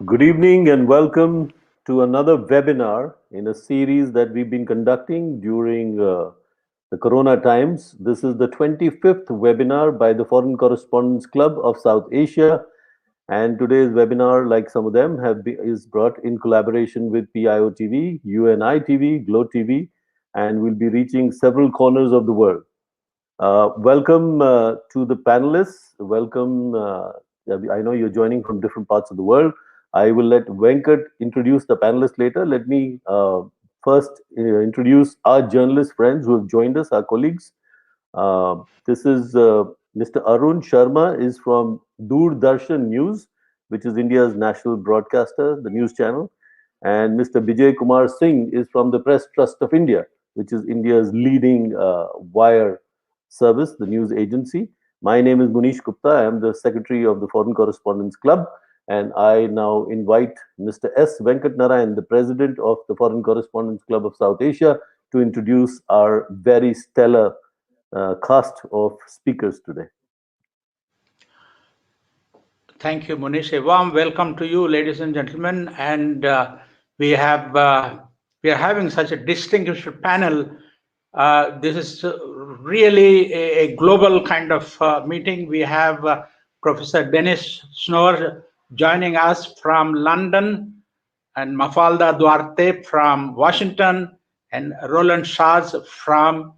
Good evening and welcome to another webinar in a series that we've been conducting during the Corona times. This is the 25th webinar by the Foreign Correspondents Club of South Asia. And today's webinar, like some of them, is brought in collaboration with PIO TV, UNI TV, Glow TV, and will be reaching several corners of the world. Welcome to the panelists. Welcome. I know you're joining from different parts of the world. I will let Venkat introduce the panelists later. Let me first introduce our journalist friends who have joined us, our colleagues. This is Mr. Arun Sharma is from Doordarshan News, which is India's national broadcaster, the news channel. And Mr. Bijay Kumar Singh is from the Press Trust of India, which is India's leading wire service, the news agency. My name is Munish Gupta. I am the secretary of the Foreign Correspondents Club. And I now invite Mr. S. Venkat Narayan, the president of the Foreign Correspondents Club of South Asia, to introduce our very stellar cast of speakers today. Thank you, Munish. A warm welcome to you, ladies and gentlemen. And we are having such a distinguished panel. This is really a global kind of meeting. We have Professor Dennis Schnoor joining us from London, and Mafalda Duarte from Washington, and Roland Schatz from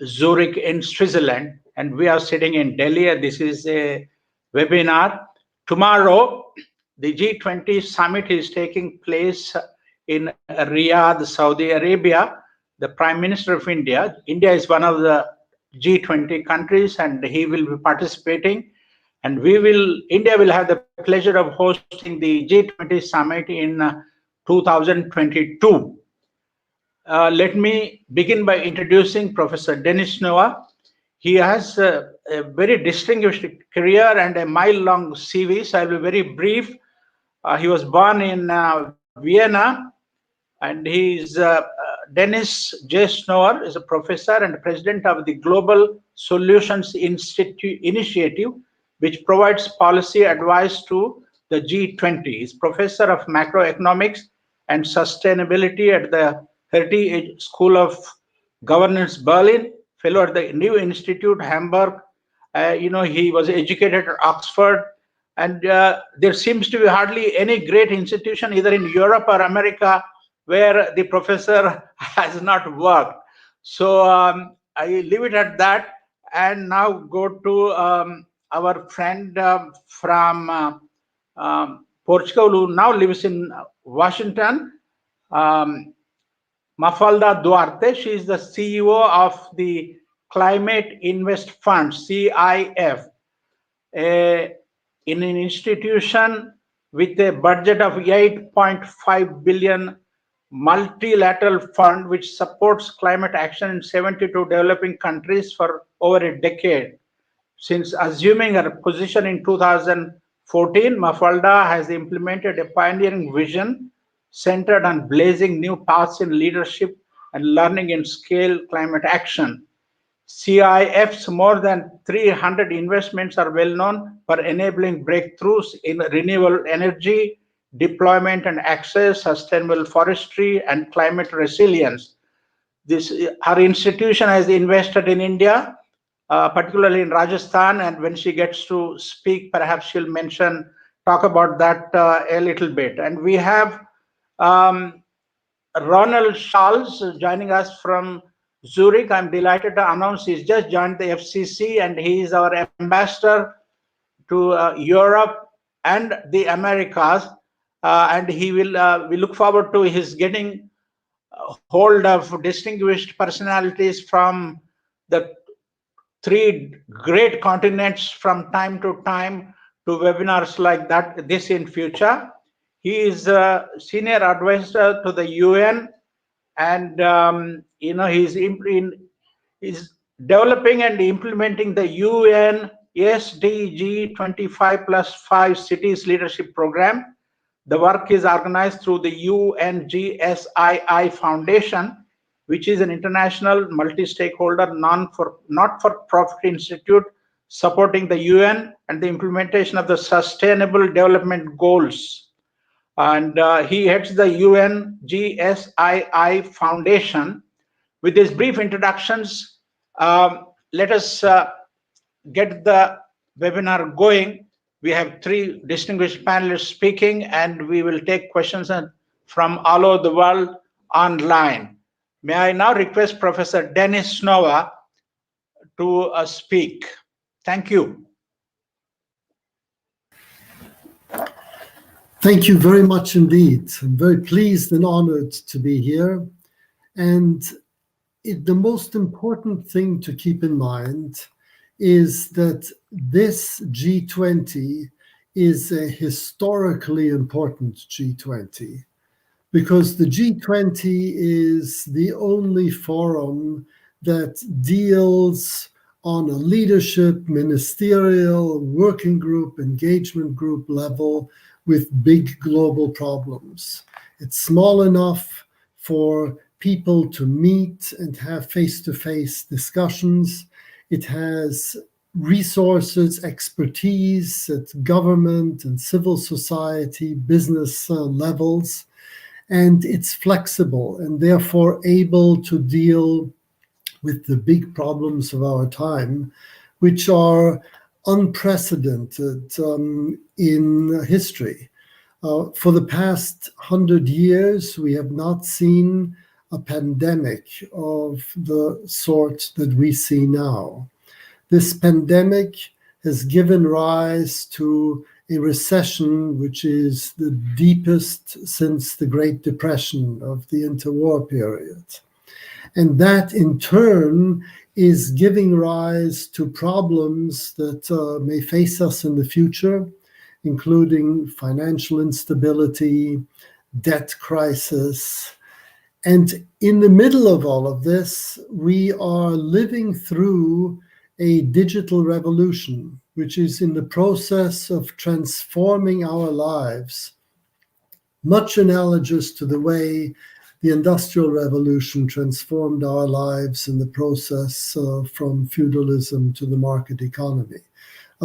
Zurich in Switzerland. And we are sitting in Delhi. This is a webinar. Tomorrow, the G20 summit is taking place in Riyadh, Saudi Arabia. The Prime Minister of India is one of the G20 countries, and he will be participating. And India will have the pleasure of hosting the G20 summit in 2022. Let me begin by introducing Professor Dennis Schnoor. He has a very distinguished career and a mile-long CV, so I will be very brief. He was born in Vienna, and Dennis J. Schnoor is a professor and president of the Global Solutions Initiative, which provides policy advice to the G20. He's professor of macroeconomics and sustainability at the Heritage School of Governance, Berlin, fellow at the New Institute, Hamburg. He was educated at Oxford, and there seems to be hardly any great institution, either in Europe or America, where the professor has not worked. So I leave it at that, and now go to our friend from Portugal, who now lives in Washington, Mafalda Duarte. She is the CEO of the Climate Invest Fund, CIF, in an institution with a budget of 8.5 billion multilateral fund which supports climate action in 72 developing countries for over a decade. Since assuming her position in 2014, Mafalda has implemented a pioneering vision centered on blazing new paths in leadership and learning in scale climate action. CIF's more than 300 investments are well known for enabling breakthroughs in renewable energy, deployment and access, sustainable forestry, and climate resilience. Her institution has invested in India, particularly in Rajasthan, and when she gets to speak, perhaps she'll talk about that a little bit. And we have Ronald Charles joining us from Zurich. I'm delighted to announce he's just joined the FCC, and he is our ambassador to Europe and the Americas. And we look forward to his getting hold of distinguished personalities from the three great continents from time to time to webinars like this in future. He is a senior advisor to the UN, and he's developing and implementing the UN SDG 25+5 Cities Leadership Program. The work is organized through the UNGSII Foundation, which is an international multi-stakeholder not-for-profit institute supporting the UN and the implementation of the Sustainable Development Goals. and he heads the UNGSII Foundation. With these brief introductions, let us get the webinar going. We have three distinguished panelists speaking, and we will take questions from all over the world online. May I now request Professor Dennis Nova to speak. Thank you. Thank you very much indeed. I'm very pleased and honored to be here. And the most important thing to keep in mind is that this G20 is a historically important G20, because the G20 is the only forum that deals on a leadership, ministerial, working group, engagement group level with big global problems. It's small enough for people to meet and have face-to-face discussions. It has resources, expertise at government and civil society, business levels, and it's flexible and therefore able to deal with the big problems of our time, which are unprecedented in history. For the past 100 years, we have not seen a pandemic of the sort that we see now. This pandemic has given rise to a recession which is the deepest since the Great Depression of the interwar period. And that in turn is giving rise to problems that may face us in the future, including financial instability, debt crisis. And in the middle of all of this, we are living through a digital revolution, which is in the process of transforming our lives, much analogous to the way the Industrial Revolution transformed our lives in the process from feudalism to the market economy.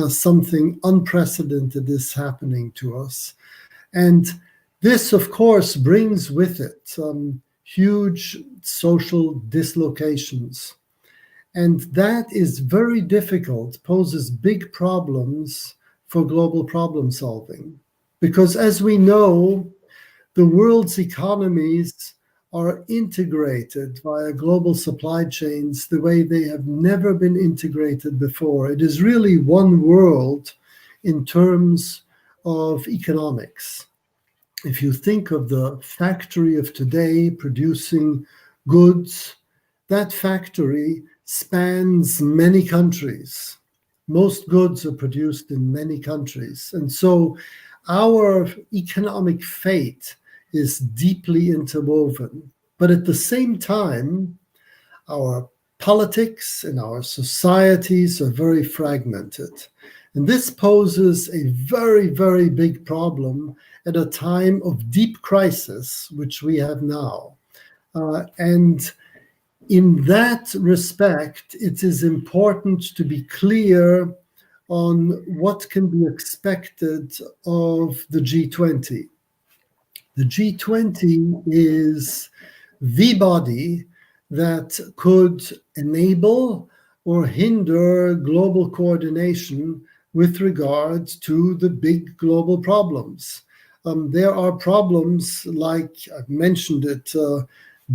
Something unprecedented is happening to us. And this, of course, brings with it huge social dislocations. And that is very difficult, poses big problems for global problem solving. Because as we know, the world's economies are integrated via global supply chains the way they have never been integrated before. It is really one world in terms of economics. If you think of the factory of today producing goods, that factory spans many countries. Most goods are produced in many countries. And so our economic fate is deeply interwoven. But at the same time, our politics and our societies are very fragmented. And this poses a very, very big problem at a time of deep crisis, which we have now. And in that respect, it is important to be clear on what can be expected of the G20. The G20 is the body that could enable or hinder global coordination with regard to the big global problems. There are problems like, I've mentioned it,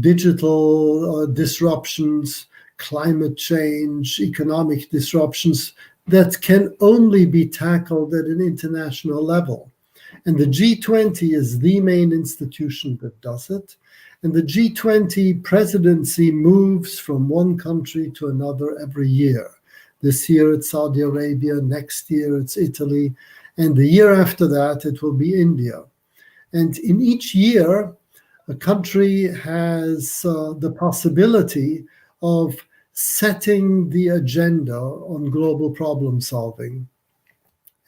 digital disruptions, climate change, economic disruptions that can only be tackled at an international level. And the G20 is the main institution that does it. And the G20 presidency moves from one country to another every year. This year it's Saudi Arabia, next year it's Italy, and the year after that it will be India. And in each year, a country has the possibility of setting the agenda on global problem solving.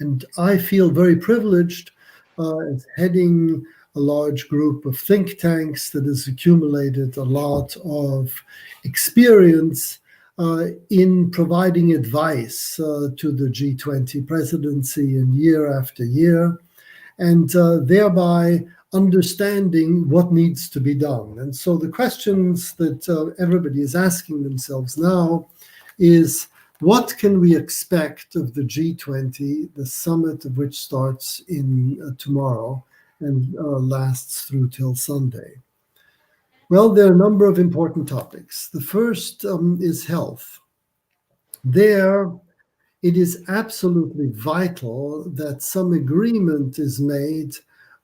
And I feel very privileged as heading a large group of think tanks that has accumulated a lot of experience in providing advice to the G20 presidency in year after year. And thereby understanding what needs to be done. And so the questions that everybody is asking themselves now is, what can we expect of the G20, the summit of which starts in tomorrow and lasts through till Sunday? Well, there are a number of important topics. The first is health. There, it is absolutely vital that some agreement is made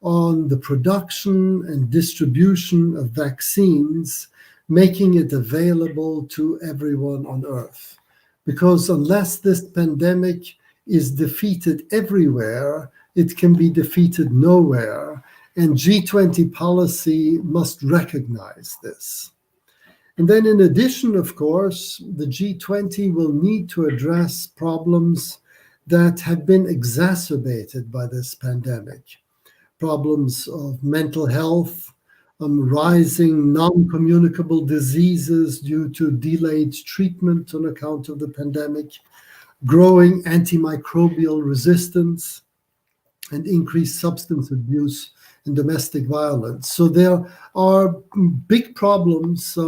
on the production and distribution of vaccines, making it available to everyone on Earth. Because unless this pandemic is defeated everywhere, it can be defeated nowhere. And G20 policy must recognize this. And then in addition, of course, the G20 will need to address problems that have been exacerbated by this pandemic. Problems of mental health, rising non-communicable diseases due to delayed treatment on account of the pandemic, growing antimicrobial resistance, and increased substance abuse and domestic violence. So there are big problems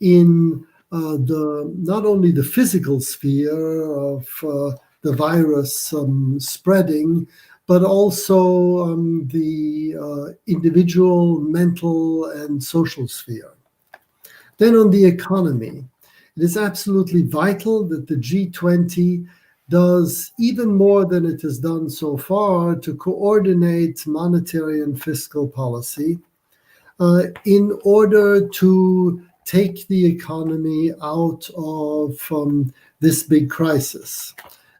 in not only the physical sphere of the virus spreading, but also the individual, mental, and social sphere. Then on the economy, it is absolutely vital that the G20 does even more than it has done so far to coordinate monetary and fiscal policy in order to take the economy out of this big crisis.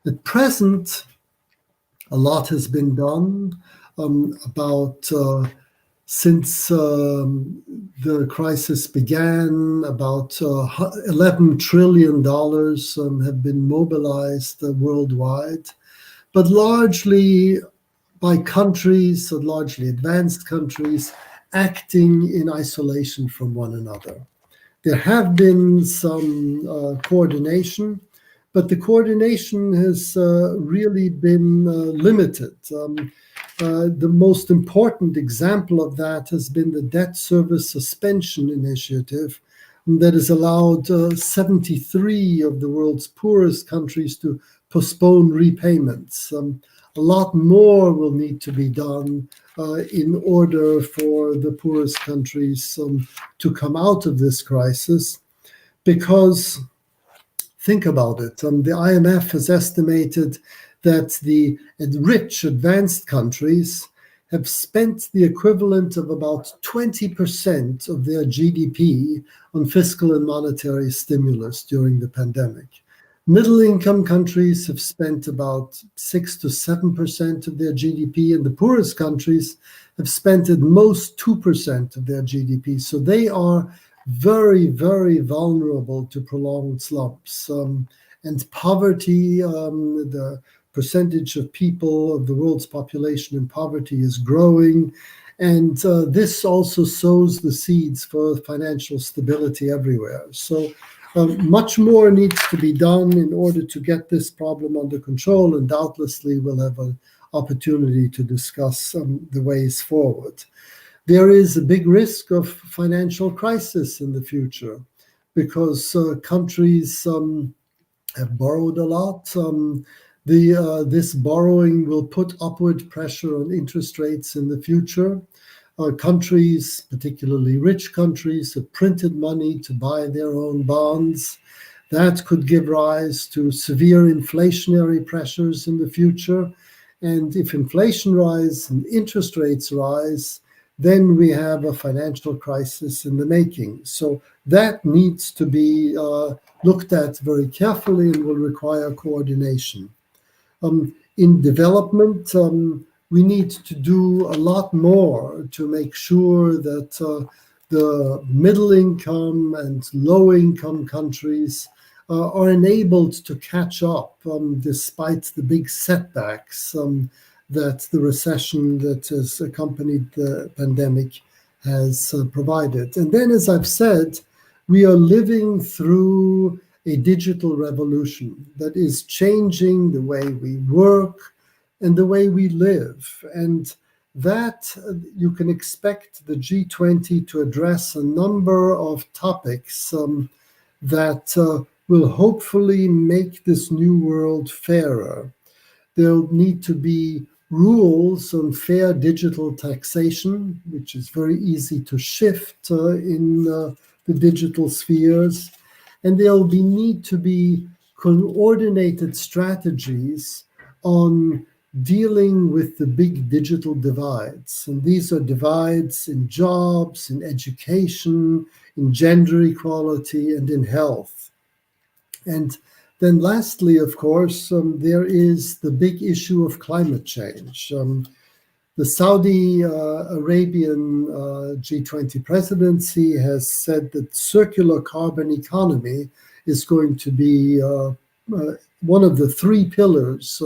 At present, a lot has been done since the crisis began. About $11 trillion have been mobilized worldwide, but largely by countries, largely advanced countries, acting in isolation from one another. There have been some coordination, but the coordination has really been limited. The most important example of that has been the debt service suspension initiative that has allowed 73 of the world's poorest countries to postpone repayments. A lot more will need to be done in order for the poorest countries to come out of this crisis, because think about it. The IMF has estimated that the rich, advanced countries have spent the equivalent of about 20% of their GDP on fiscal and monetary stimulus during the pandemic. Middle-income countries have spent about 6 to 7% of their GDP, and the poorest countries have spent at most 2% of their GDP. So they are very, very vulnerable to prolonged slumps. And poverty, the percentage of people of the world's population in poverty is growing. And this also sows the seeds for financial stability everywhere. So much more needs to be done in order to get this problem under control, and doubtlessly we'll have an opportunity to discuss the ways forward. There is a big risk of financial crisis in the future because countries have borrowed a lot. This borrowing will put upward pressure on interest rates in the future. Countries, particularly rich countries, have printed money to buy their own bonds. That could give rise to severe inflationary pressures in the future. And if inflation rises and interest rates rise, then we have a financial crisis in the making. So that needs to be looked at very carefully and will require coordination. In development, we need to do a lot more to make sure that the middle income and low income countries are enabled to catch up despite the big setbacks that the recession that has accompanied the pandemic has provided. And then, as I've said, we are living through a digital revolution that is changing the way we work and the way we live. And that you can expect the G20 to address a number of topics that will hopefully make this new world fairer. There'll need to be rules on fair digital taxation, which is very easy to shift in the digital spheres. And there'll need to be coordinated strategies on dealing with the big digital divides. And these are divides in jobs, in education, in gender equality, and in health. And then lastly, of course, there is the big issue of climate change. The Saudi Arabian G20 presidency has said that circular carbon economy is going to be one of the three pillars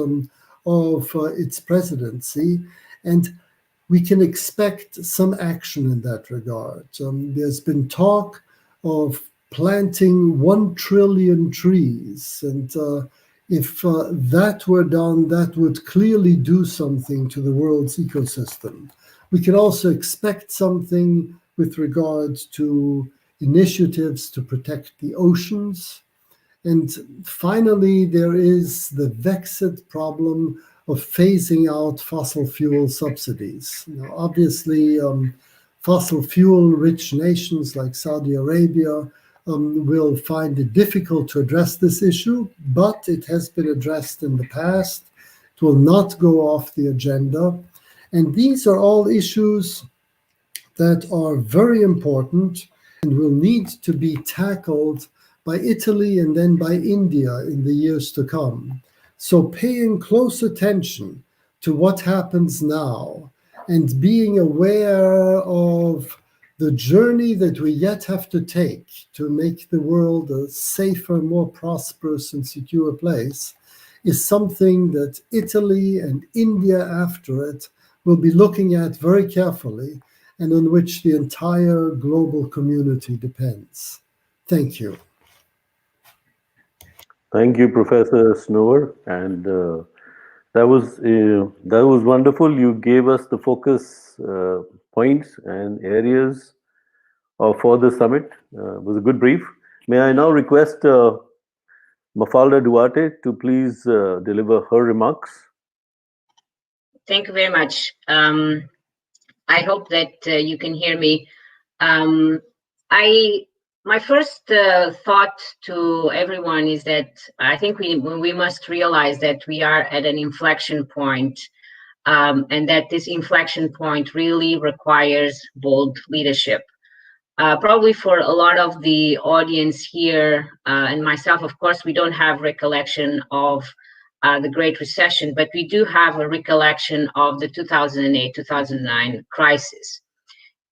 of its presidency. And we can expect some action in that regard. There's been talk of planting 1 trillion trees. And if that were done, that would clearly do something to the world's ecosystem. We can also expect something with regards to initiatives to protect the oceans. And finally, there is the vexed problem of phasing out fossil fuel subsidies. Now, obviously, fossil fuel-rich nations like Saudi Arabia will find it difficult to address this issue, but it has been addressed in the past. It will not go off the agenda. And these are all issues that are very important and will need to be tackled by Italy and then by India in the years to come. So paying close attention to what happens now and being aware of the journey that we yet have to take to make the world a safer, more prosperous and secure place is something that Italy and India after it will be looking at very carefully and on which the entire global community depends. Thank you. Thank you, Professor Snower, and that was wonderful. You gave us the focus points and areas for the summit. It was a good brief. May I now request Mafalda Duarte to please deliver her remarks? Thank you very much. I hope that you can hear me. My first thought to everyone is that I think we must realize that we are at an inflection point, and that this inflection point really requires bold leadership. Probably for a lot of the audience here, and myself, of course, we don't have recollection of the Great Recession, but we do have a recollection of the 2008-2009 crisis.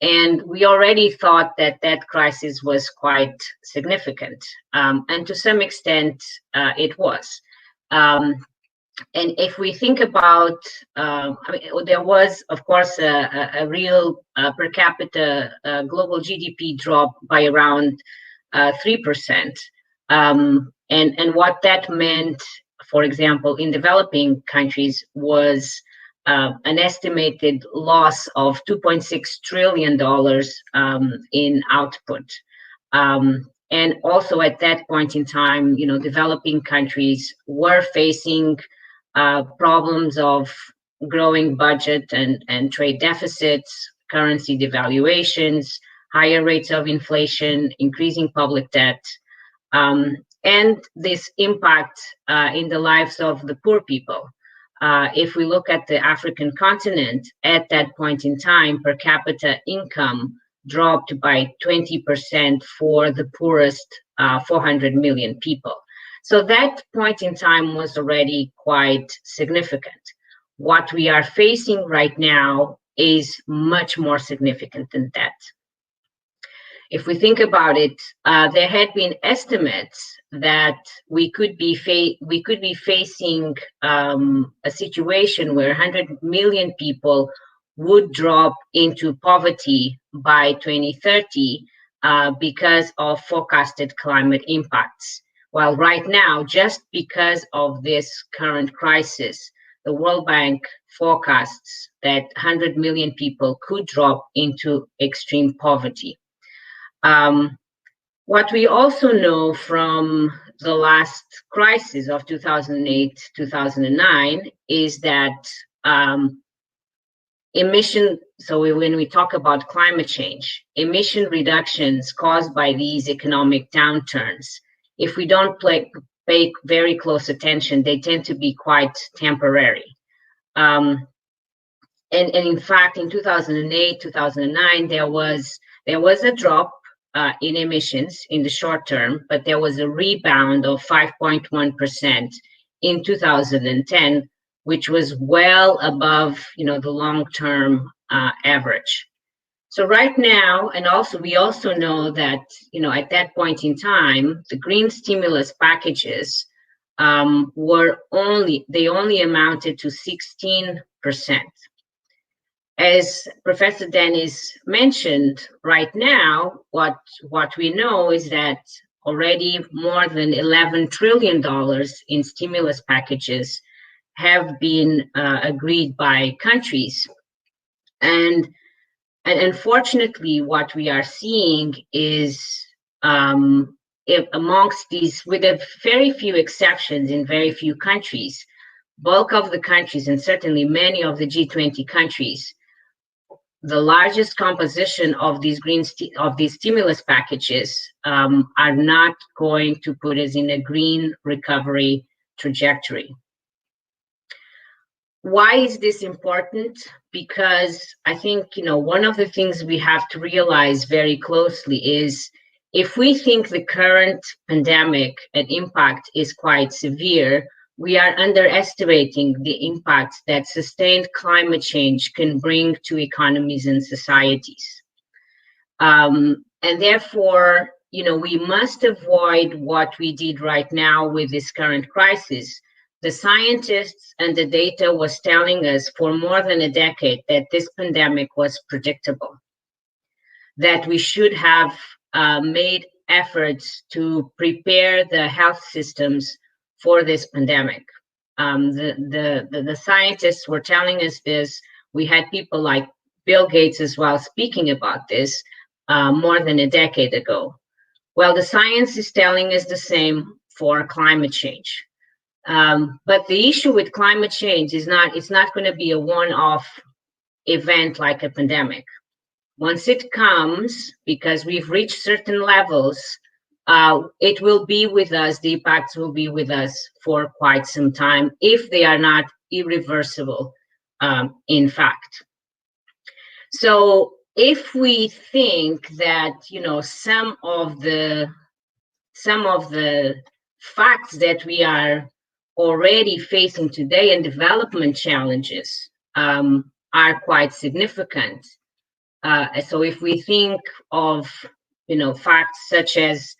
And we already thought that that crisis was quite significant. And to some extent, it was. And if we think about, there was, of course, a real per capita global GDP drop by around 3%. And what that meant, for example, in developing countries was an estimated loss of $2.6 trillion in output. And also at that point in time, developing countries were facing problems of growing budget and trade deficits, currency devaluations, higher rates of inflation, increasing public debt, and this impact in the lives of the poor people. If we look at the African continent, at that point in time, per capita income dropped by 20% for the poorest 400 million people. So that point in time was already quite significant. What we are facing right now is much more significant than that. If we think about it, there had been estimates that we could be facing a situation where 100 million people would drop into poverty by 2030 because of forecasted climate impacts. While right now, just because of this current crisis, the World Bank forecasts that 100 million people could drop into extreme poverty. What we also know from the last crisis of 2008, 2009 is that when we talk about climate change, emission reductions caused by these economic downturns, if we don't pay very close attention, they tend to be quite temporary. And in fact, in 2008, 2009, there was a drop in emissions in the short term, but there was a rebound of 5.1% in 2010, which was well above, the long-term average. So right now, and we also know that, at that point in time, the green stimulus packages only amounted to 16%. As Professor Dennis mentioned, right now, what we know is that already more than $11 trillion in stimulus packages have been agreed by countries. And unfortunately, what we are seeing is amongst these, with a very few exceptions in very few countries, bulk of the countries, and certainly many of the G20 countries, the largest composition of these stimulus packages are not going to put us in a green recovery trajectory. Why is this important? Because I think, one of the things we have to realize very closely is if we think the current pandemic and impact is quite severe, we are underestimating the impact that sustained climate change can bring to economies and societies. And therefore, we must avoid what we did right now with this current crisis. The scientists and the data was telling us for more than a decade that this pandemic was predictable, that we should have made efforts to prepare the health systems for this pandemic. The scientists were telling us this. We had people like Bill Gates as well speaking about this more than a decade ago. Well, the science is telling us the same for climate change. But the issue with climate change is it's not going to be a one-off event like a pandemic. Once it comes, because we've reached certain levels, it will be with us, the impacts will be with us for quite some time if they are not irreversible, in fact. So if we think that, some of the facts that we are already facing today and development challenges are quite significant. So if we think of, facts such as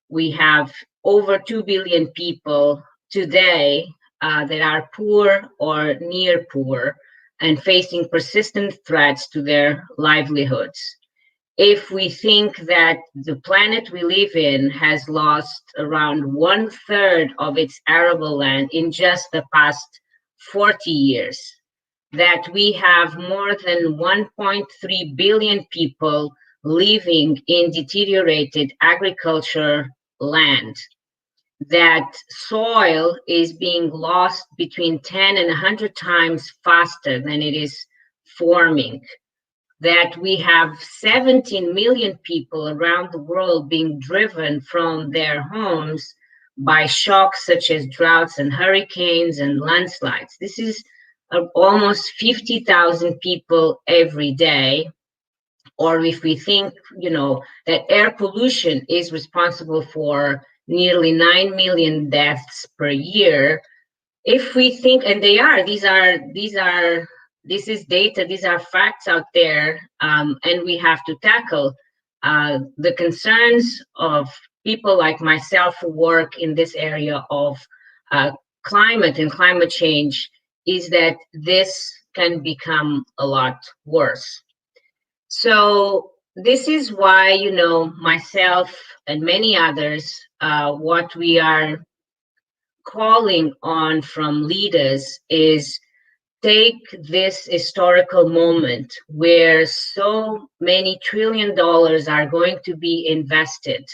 we have over 2 billion people today that are poor or near poor and facing persistent threats to their livelihoods. If we think that the planet we live in has lost around 1/3 of its arable land in just the past 40 years, that we have more than 1.3 billion people living in deteriorated agriculture land, that soil is being lost between 10 and 100 times faster than it is forming, that we have 17 million people around the world being driven from their homes by shocks such as droughts and hurricanes and landslides. This is almost 50,000 people every day. Or if we think, that air pollution is responsible for nearly 9 million deaths per year, if we think, and this is data, these are facts out there, and we have to tackle the concerns of people like myself who work in this area of climate and climate change, is that this can become a lot worse. So this is why, myself and many others, what we are calling on from leaders is take this historical moment where so many $1 trillion are going to be invested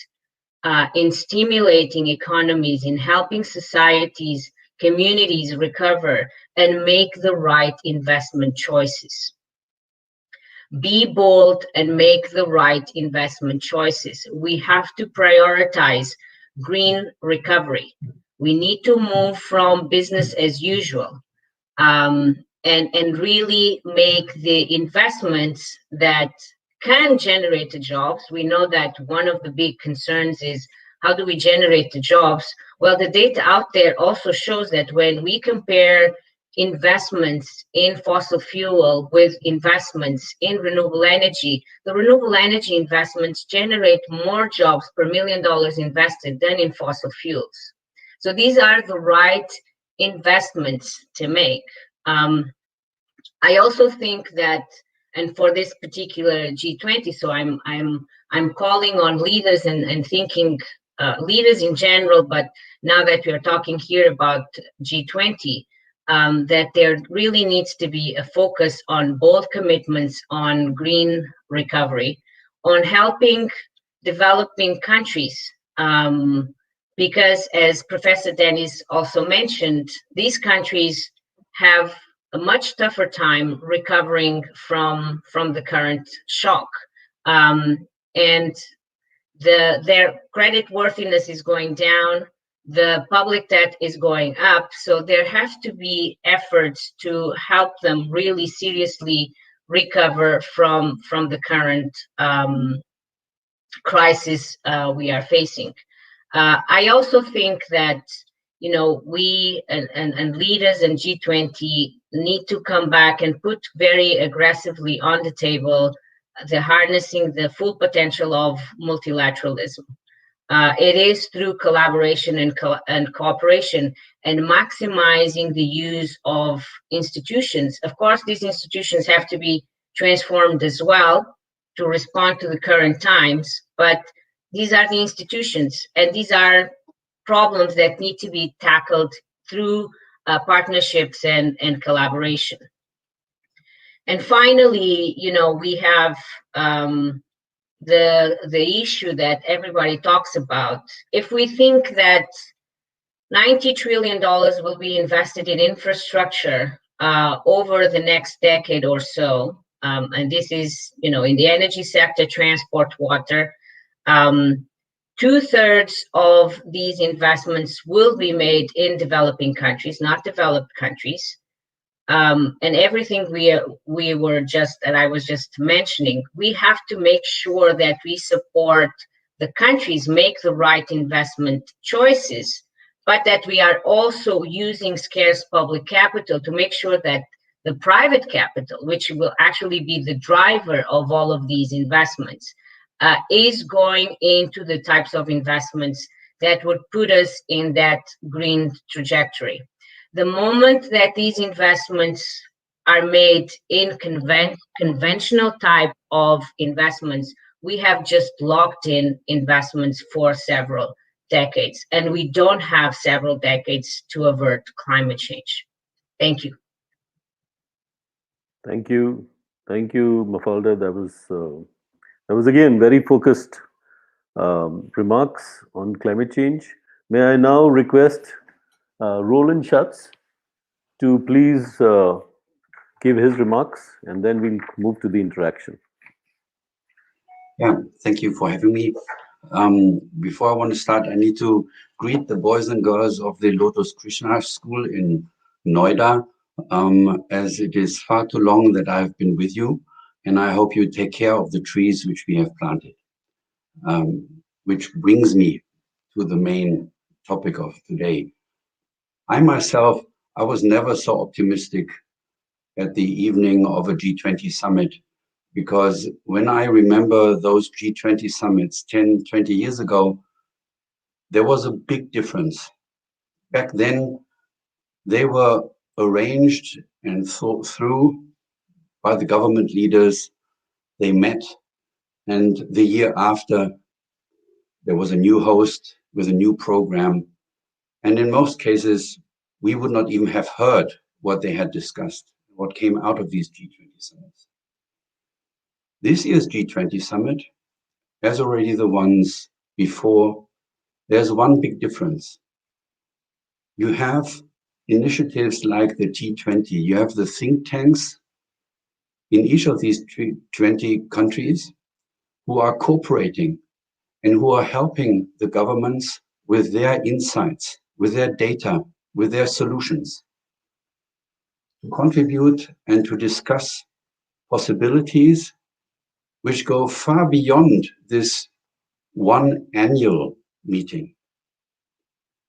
in stimulating economies, in helping societies, communities recover, and make the right investment choices. Be bold and make the right investment choices. We have to prioritize green recovery. We need to move from business as usual, and really make the investments that can generate the jobs. We know that one of the big concerns is, how do we generate the jobs? Well, the data out there also shows that when we compare investments in fossil fuel with investments in renewable energy, the renewable energy investments generate more jobs per $1 million invested than in fossil fuels. So these are the right investments to make. I also think that, and for this particular G20, so I'm calling on leaders and thinking leaders in general, but now that we are talking here about G20, that there really needs to be a focus on both commitments on green recovery, on helping developing countries, because as Professor Dennis also mentioned, these countries have a much tougher time recovering from the current shock, and their credit worthiness is going down, the public debt is going up, so there have to be efforts to help them really seriously recover from the current crisis we are facing. I also think that, you know, we and leaders in G20 need to come back and put very aggressively on the table the harnessing the full potential of multilateralism. It is through collaboration and cooperation and maximizing the use of institutions. Of course, these institutions have to be transformed as well to respond to the current times, but these are the institutions, and these are problems that need to be tackled through partnerships and collaboration. And finally, you know, we have the issue that everybody talks about. If we think that $90 trillion will be invested in infrastructure over the next decade or so, and this is, you know, in the energy sector, transport, water, 2/3 of these investments will be made in developing countries, not developed countries. And everything we were just, and I was just mentioning, we have to make sure that we support the countries make the right investment choices, but that we are also using scarce public capital to make sure that the private capital, which will actually be the driver of all of these investments, is going into the types of investments that would put us in that green trajectory. The moment that these investments are made in conventional type of investments, we have just locked in investments for several decades, and we don't have several decades to avert climate change. Thank you. Thank you. Thank you, Mafalda. That was again very focused remarks on climate change. May I now request Roland Schatz to please give his remarks, and then we'll move to the interaction. Yeah, thank you for having me. Before I want to start, I need to greet the boys and girls of the Lotus Krishna School in Noida, as it is far too long that I've been with you, and I hope you take care of the trees which we have planted. Which brings me to the main topic of today. I myself, I was never so optimistic at the evening of a G20 summit, because when I remember those G20 summits 10, 20 years ago, there was a big difference. Back then, they were arranged and thought through by the government leaders. They met, and the year after, there was a new host with a new program. And in most cases, we would not even have heard what they had discussed. what came out of these G20 summits. This year's G20 summit, as already the ones before, there's one big difference. You have initiatives like the G20. You have the think tanks in each of these 20 countries who are cooperating and who are helping the governments with their insights, with their data, with their solutions, to contribute and to discuss possibilities which go far beyond this one annual meeting.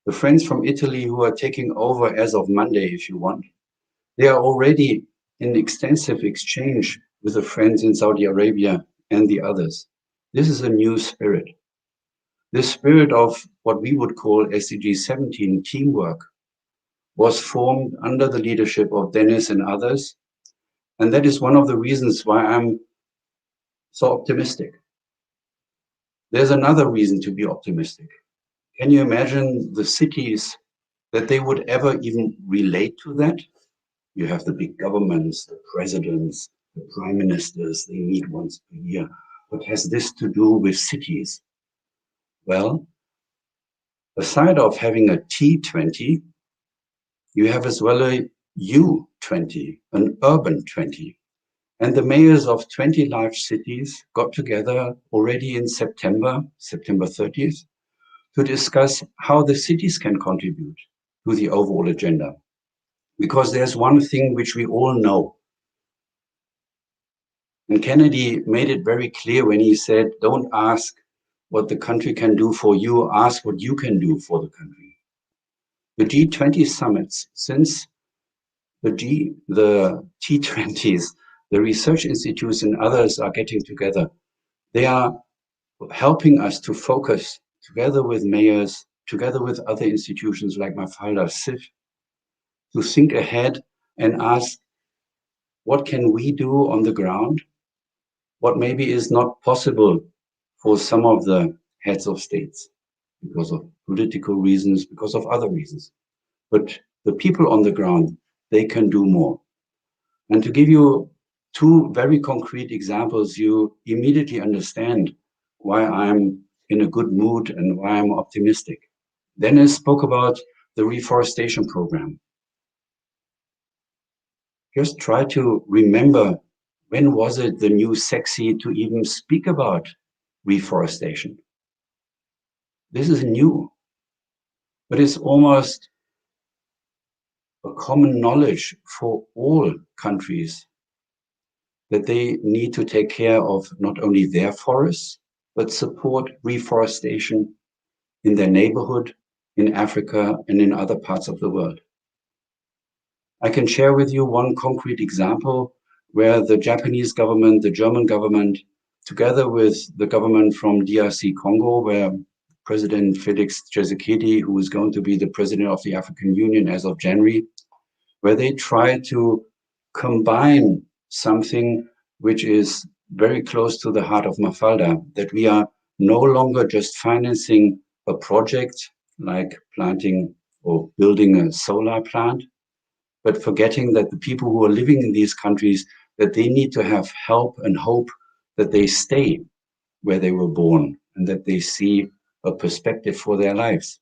The friends from Italy who are taking over as of Monday, if you want, they are already in extensive exchange with the friends in Saudi Arabia and the others. This is a new spirit. This spirit of what we would call SDG 17 teamwork was formed under the leadership of Dennis and others. And that is one of the reasons why I'm so optimistic. There's another reason to be optimistic. Can you imagine the cities that they would ever even relate to that? You have the big governments, the presidents, the prime ministers, they meet once per year. What has this to do with cities? Well, aside of having a T20, you have as well a U20, an urban 20. And the mayors of 20 large cities got together already in September 30th, to discuss how the cities can contribute to the overall agenda. Because there's one thing which we all know. And Kennedy made it very clear when he said, don't ask what the country can do for you, ask what you can do for the country. The G20 summits, since the T20s, the research institutes and others are getting together, they are helping us to focus together with mayors, together with other institutions like Mafalda Duarte, to think ahead and ask, what can we do on the ground? What maybe is not possible for some of the heads of states because of political reasons, because of other reasons. But the people on the ground, they can do more. And to give you two very concrete examples, you immediately understand why I'm in a good mood and why I'm optimistic. Dennis spoke about the reforestation program. Just try to remember, when was it the new sexy to even speak about reforestation? This is new, but it's almost a common knowledge for all countries that they need to take care of not only their forests, but support reforestation in their neighborhood, in Africa, and in other parts of the world. I can share with you one concrete example where the Japanese government, the German government, together with the government from DRC Congo, where President Felix Tshisekedi, who is going to be the president of the African Union as of January, where they try to combine something which is very close to the heart of Mafalda, that we are no longer just financing a project like planting or building a solar plant, but forgetting that the people who are living in these countries, that they need to have help and hope that they stay where they were born and that they see a perspective for their lives.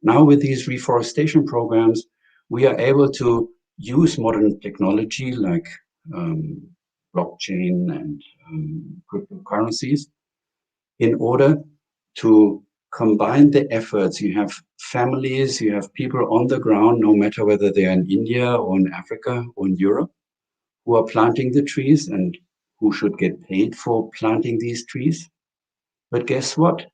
Now with these reforestation programs, we are able to use modern technology like blockchain and cryptocurrencies in order to combine the efforts. You have families, you have people on the ground, no matter whether they're in India or in Africa or in Europe, who are planting the trees and who should get paid for planting these trees. But guess what?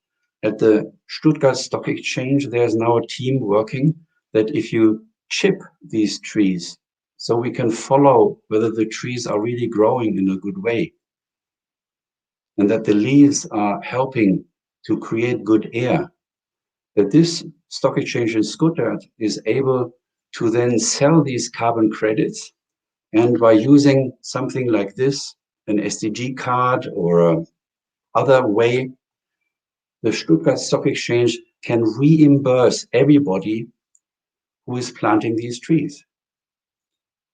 At the Stuttgart Stock Exchange, there's now a team working that if you chip these trees, so we can follow whether the trees are really growing in a good way, and that the leaves are helping to create good air, that this stock exchange in Stuttgart is able to then sell these carbon credits. And by using something like this, an SDG card or other way, the Stuttgart Stock Exchange can reimburse everybody who is planting these trees.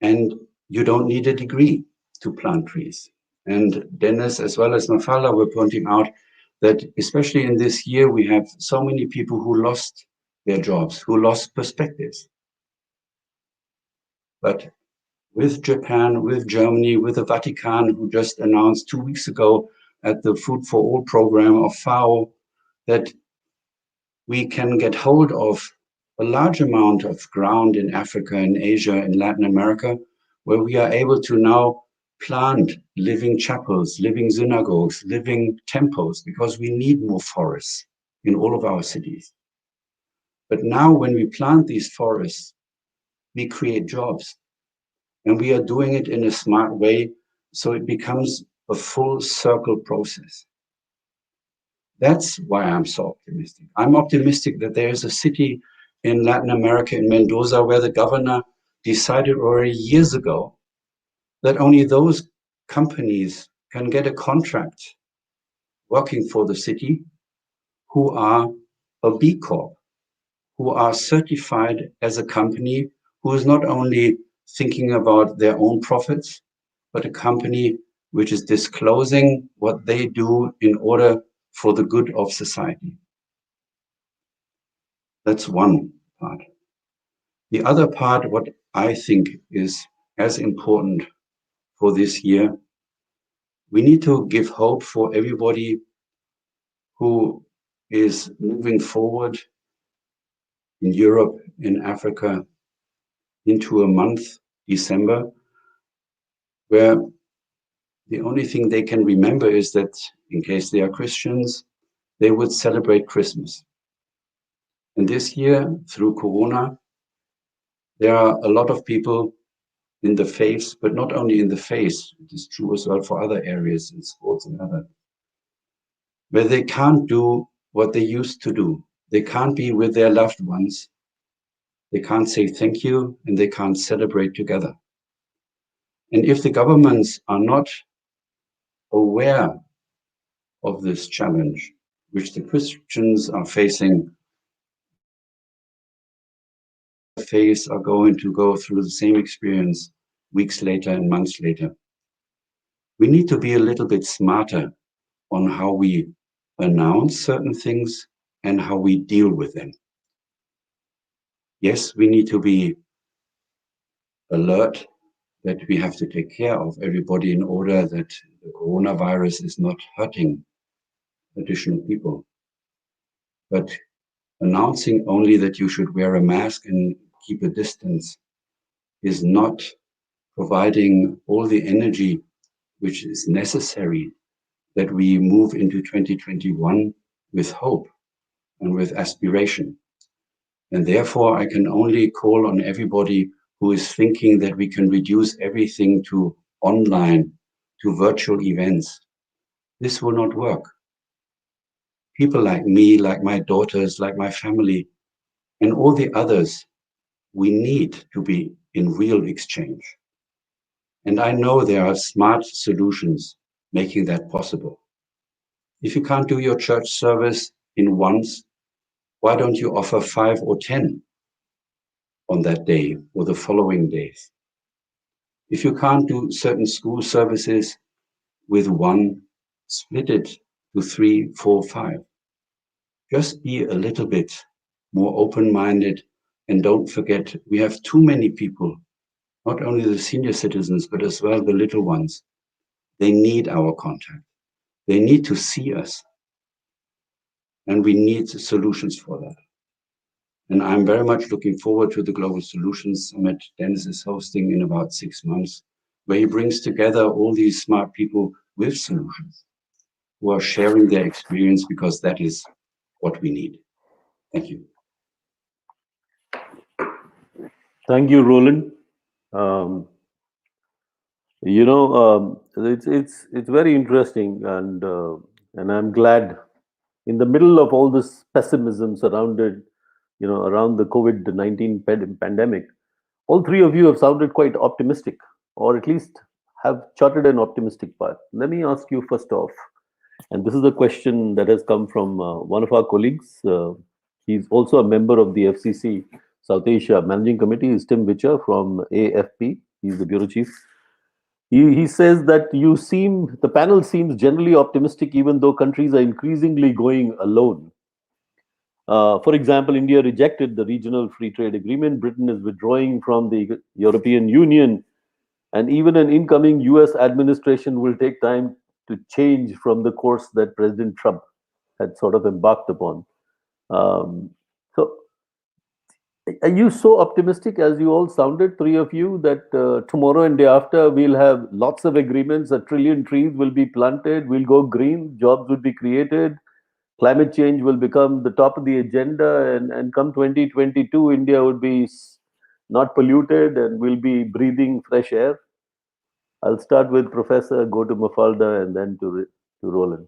and you don't need a degree to plant trees. And Dennis, as well as Mafalda, were pointing out that especially in this year, we have so many people who lost their jobs, who lost perspectives. But with Japan, with Germany, with the Vatican, who just announced 2 weeks ago at the Food for All program of FAO that we can get hold of a large amount of ground in Africa, in Asia, in Latin America, where we are able to now plant living chapels, living synagogues, living temples, because we need more forests in all of our cities. But now when we plant these forests, we create jobs. And we are doing it in a smart way, so it becomes a full circle process. That's why I'm so optimistic. I'm optimistic that there is a city in Latin America, in Mendoza, where the governor decided already years ago that only those companies can get a contract working for the city who are a B Corp, who are certified as a company who is not only thinking about their own profits, but a company which is disclosing what they do in order for the good of society. That's one part. The other part, what I think is as important for this year, we need to give hope for everybody who is moving forward in Europe, in Africa, into a month, December, where the only thing they can remember is that in case they are Christians, they would celebrate Christmas. And this year, through Corona, there are a lot of people in the faith, but not only in the faith, it is true as well for other areas in sports and other, where they can't do what they used to do. They can't be with their loved ones. They can't say thank you, and they can't celebrate together. And if the governments are not aware of this challenge, which the Christians are facing, are going to go through the same experience weeks later and months later. We need to be a little bit smarter on how we announce certain things and how we deal with them. Yes, we need to be alert that we have to take care of everybody in order that the coronavirus is not hurting additional people. But announcing only that you should wear a mask and keep a distance is not providing all the energy which is necessary that we move into 2021 with hope and with aspiration. And therefore, I can only call on everybody who is thinking that we can reduce everything to online, to virtual events. This will not work. People like me, like my daughters, like my family, and all the others, we need to be in real exchange. And I know there are smart solutions making that possible. If you can't do your church service in once, why don't you offer 5 or 10 on that day or the following days? If you can't do certain school services with one, split it to 3, 4, 5. Just be a little bit more open-minded, and don't forget, we have too many people, not only the senior citizens, but as well the little ones. They need our contact. They need to see us. And we need solutions for that. And I'm very much looking forward to the Global Solutions Summit Dennis is hosting in about 6 months, where he brings together all these smart people with solutions who are sharing their experience, because that is what we need. Thank you. Thank you, Roland. Um, it's very interesting, and I'm glad in the middle of all this pessimism surrounded, around the COVID-19 pandemic, all three of you have sounded quite optimistic, or at least have charted an optimistic path. Let me ask you first off, and this is a question that has come from one of our colleagues. He's also a member of the FCC South Asia Managing Committee, is Tim Witcher from AFP. He's the bureau chief. He says that the panel seems generally optimistic, even though countries are increasingly going alone. For example, India rejected the regional free trade agreement. Britain is withdrawing from the European Union, and even an incoming US administration will take time to change from the course that President Trump had sort of embarked upon. Um, so, are you so optimistic as you all sounded, three of you, that tomorrow and day after we'll have lots of agreements, a trillion trees will be planted, we'll go green, jobs will be created, climate change will become the top of the agenda, and come 2022, India would be not polluted and we'll be breathing fresh air? I'll start with Professor, go to Mafalda, and then to Roland.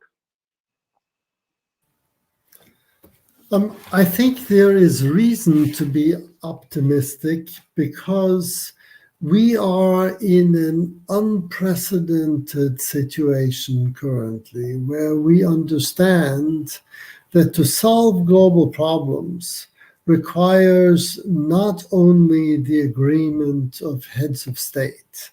I think there is reason to be optimistic because we are in an unprecedented situation currently where we understand that to solve global problems requires not only the agreement of heads of state,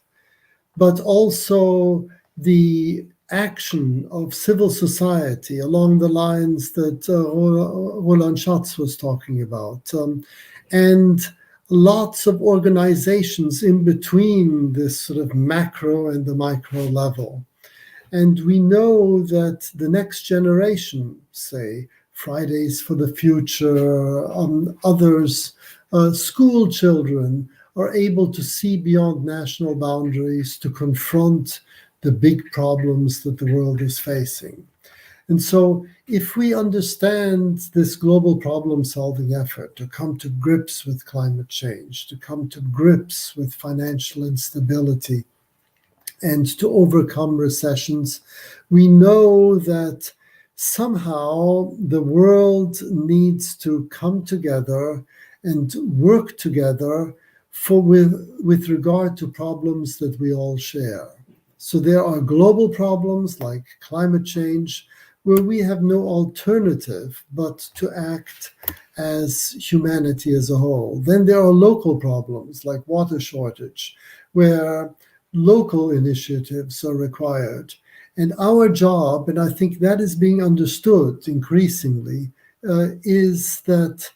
but also the action of civil society along the lines that Roland Schatz was talking about, and lots of organizations in between this sort of macro and the micro level. And we know that the next generation, say, Fridays for the Future, others, school children, are able to see beyond national boundaries to confront the big problems that the world is facing. And so if we understand this global problem-solving effort to come to grips with climate change, to come to grips with financial instability, and to overcome recessions, we know that somehow the world needs to come together and work together with regard to problems that we all share. So there are global problems like climate change, where we have no alternative but to act as humanity as a whole. Then there are local problems like water shortage, where local initiatives are required. And our job, and I think that is being understood increasingly, is that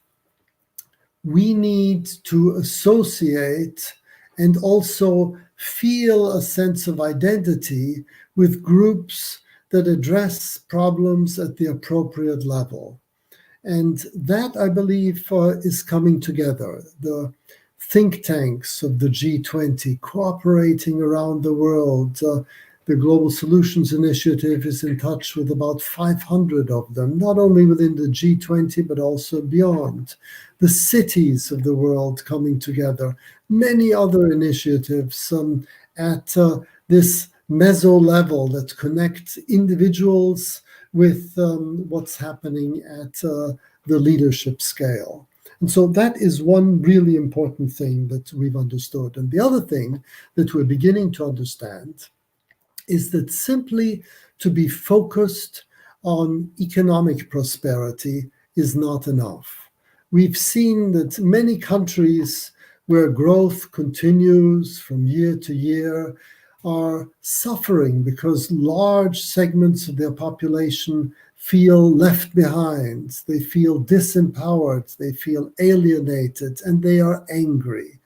we need to associate and also feel a sense of identity with groups that address problems at the appropriate level. And that, I believe, is coming together. The think tanks of the G20 cooperating around the world. The Global Solutions Initiative is in touch with about 500 of them, not only within the G20, but also beyond. The cities of the world coming together. Many other initiatives at this meso level that connect individuals with what's happening at the leadership scale. And so that is one really important thing that we've understood. And the other thing that we're beginning to understand is that simply to be focused on economic prosperity is not enough. We've seen that many countries where growth continues from year to year are suffering because large segments of their population feel left behind, they feel disempowered, they feel alienated, and they are angry.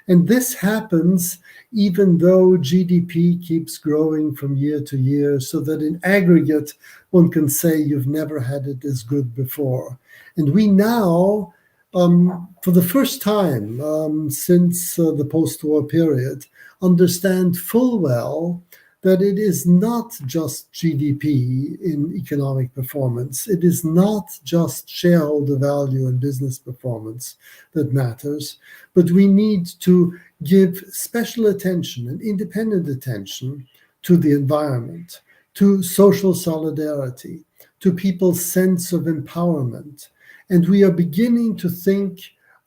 And this happens even though GDP keeps growing from year to year, so that in aggregate, one can say you've never had it as good before. And we now, for the first time since the post-war period, understand full well that it is not just GDP in economic performance. It is not just shareholder value and business performance that matters, but we need to give special attention and independent attention to the environment, to social solidarity, to people's sense of empowerment. And we are beginning to think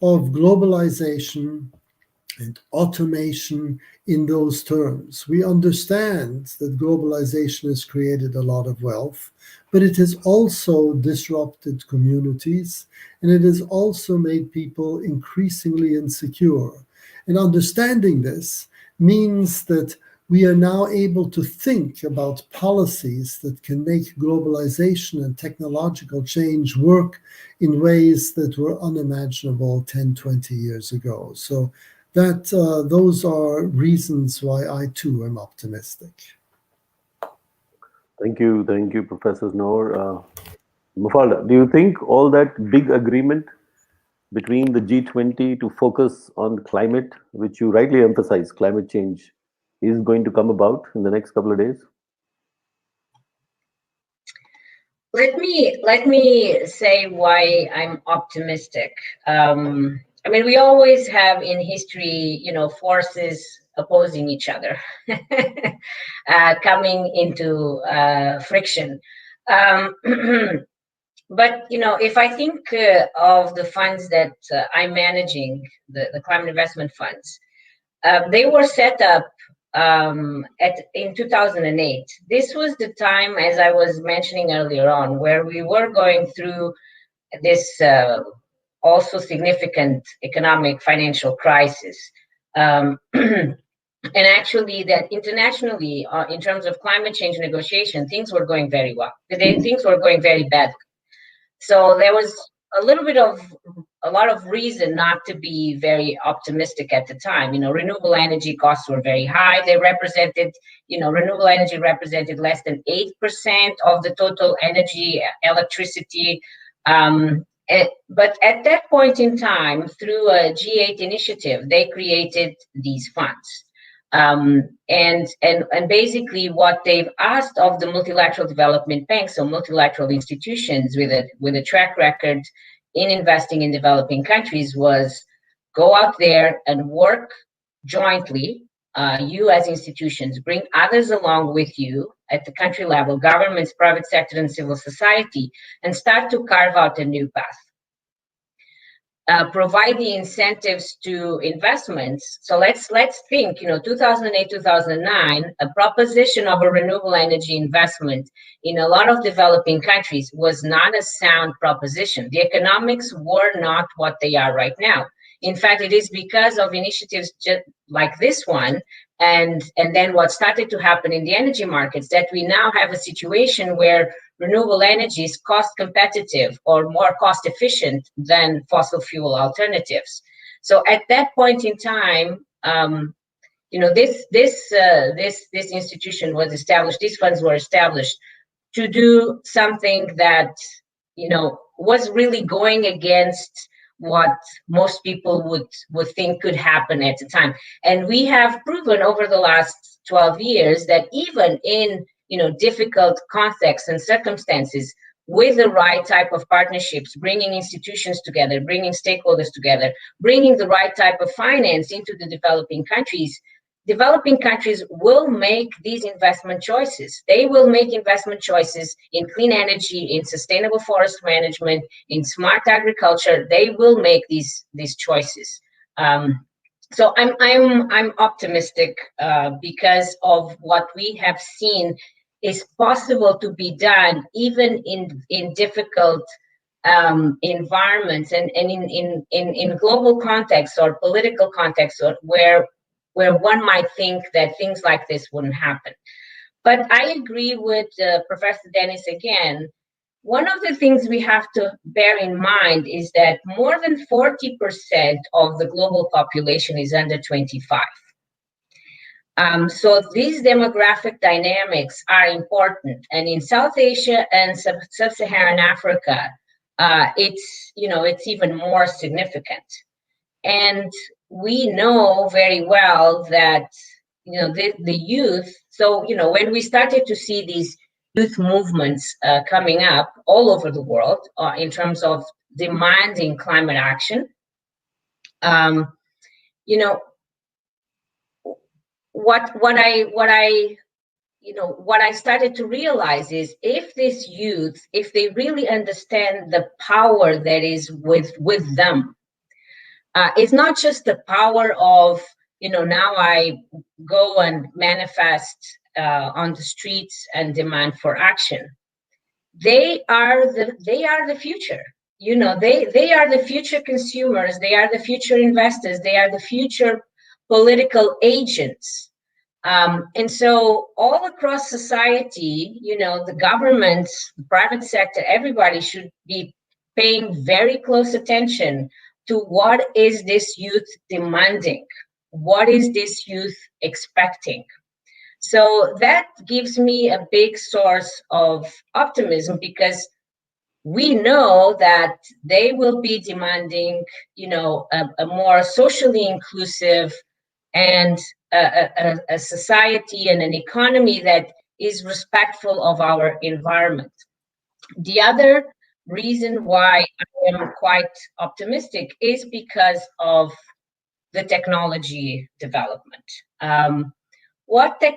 of globalization and automation in those terms. We understand that globalization has created a lot of wealth, but it has also disrupted communities, and it has also made people increasingly insecure. And understanding this means that we are now able to think about policies that can make globalization and technological change work in ways that were unimaginable 10, 20 years ago. So that those are reasons why I too am optimistic. Thank you, Professor Noor. Mafalda, do you think all that big agreement between the G20 to focus on climate, which you rightly emphasize, climate change, is going to come about in the next couple of days? Let me say why I'm optimistic. I mean, we always have in history, forces opposing each other, coming into friction. But if I think of the funds that I'm managing, the climate investment funds, they were set up in 2008. This was the time, as I was mentioning earlier on, where we were going through this also significant economic financial crisis. And actually, that internationally, in terms of climate change negotiation, things were going very well. Things were going very bad. So there was a lot of reason not to be very optimistic at the time. Renewable energy costs were very high. They represented, renewable energy represented less than 8% of the total energy, electricity. But at that point in time, through a G8 initiative, they created these funds. And basically what they've asked of the multilateral development banks, so multilateral institutions with a track record in investing in developing countries, was go out there and work jointly. You as institutions, bring others along with you at the country level, governments, private sector, and civil society, and start to carve out a new path. Provide the incentives to investments. So let's think, 2008, 2009, a proposition of a renewable energy investment in a lot of developing countries was not a sound proposition. The economics were not what they are right now. In fact, it is because of initiatives just like this one, and then what started to happen in the energy markets, that we now have a situation where renewable energy is cost competitive or more cost efficient than fossil fuel alternatives. So at that point in time, this institution was established. These funds were established to do something that was really going against what most people would think could happen at the time. And we have proven over the last 12 years that even in difficult contexts and circumstances, with the right type of partnerships, bringing institutions together, bringing stakeholders together, bringing the right type of finance into the developing countries will make these investment choices. They will make investment choices in clean energy, in sustainable forest management, in smart agriculture. They will make these choices. So I'm optimistic because of what we have seen is possible to be done even in difficult environments and in global contexts or political contexts where one might think that things like this wouldn't happen. But I agree with Professor Dennis again. One of the things we have to bear in mind is that more than 40% of the global population is under 25. So these demographic dynamics are important. And in South Asia and Sub-Saharan Africa, it's even more significant. And we know very well that the youth. So when we started to see these youth movements coming up all over the world in terms of demanding climate action, what I started to realize is if this youth, if they really understand the power that is with them, it's not just the power of now I go and manifest on the streets and demand for action. They are the future. They are the future consumers. They are the future investors. They are the future political agents. And so all across society, the governments, the private sector, everybody should be paying very close attention to what is this youth demanding? What is this youth expecting? So that gives me a big source of optimism, because we know that they will be demanding, a more socially inclusive and a society and an economy that is respectful of our environment. The other reason why I am quite optimistic is because of the technology development. What the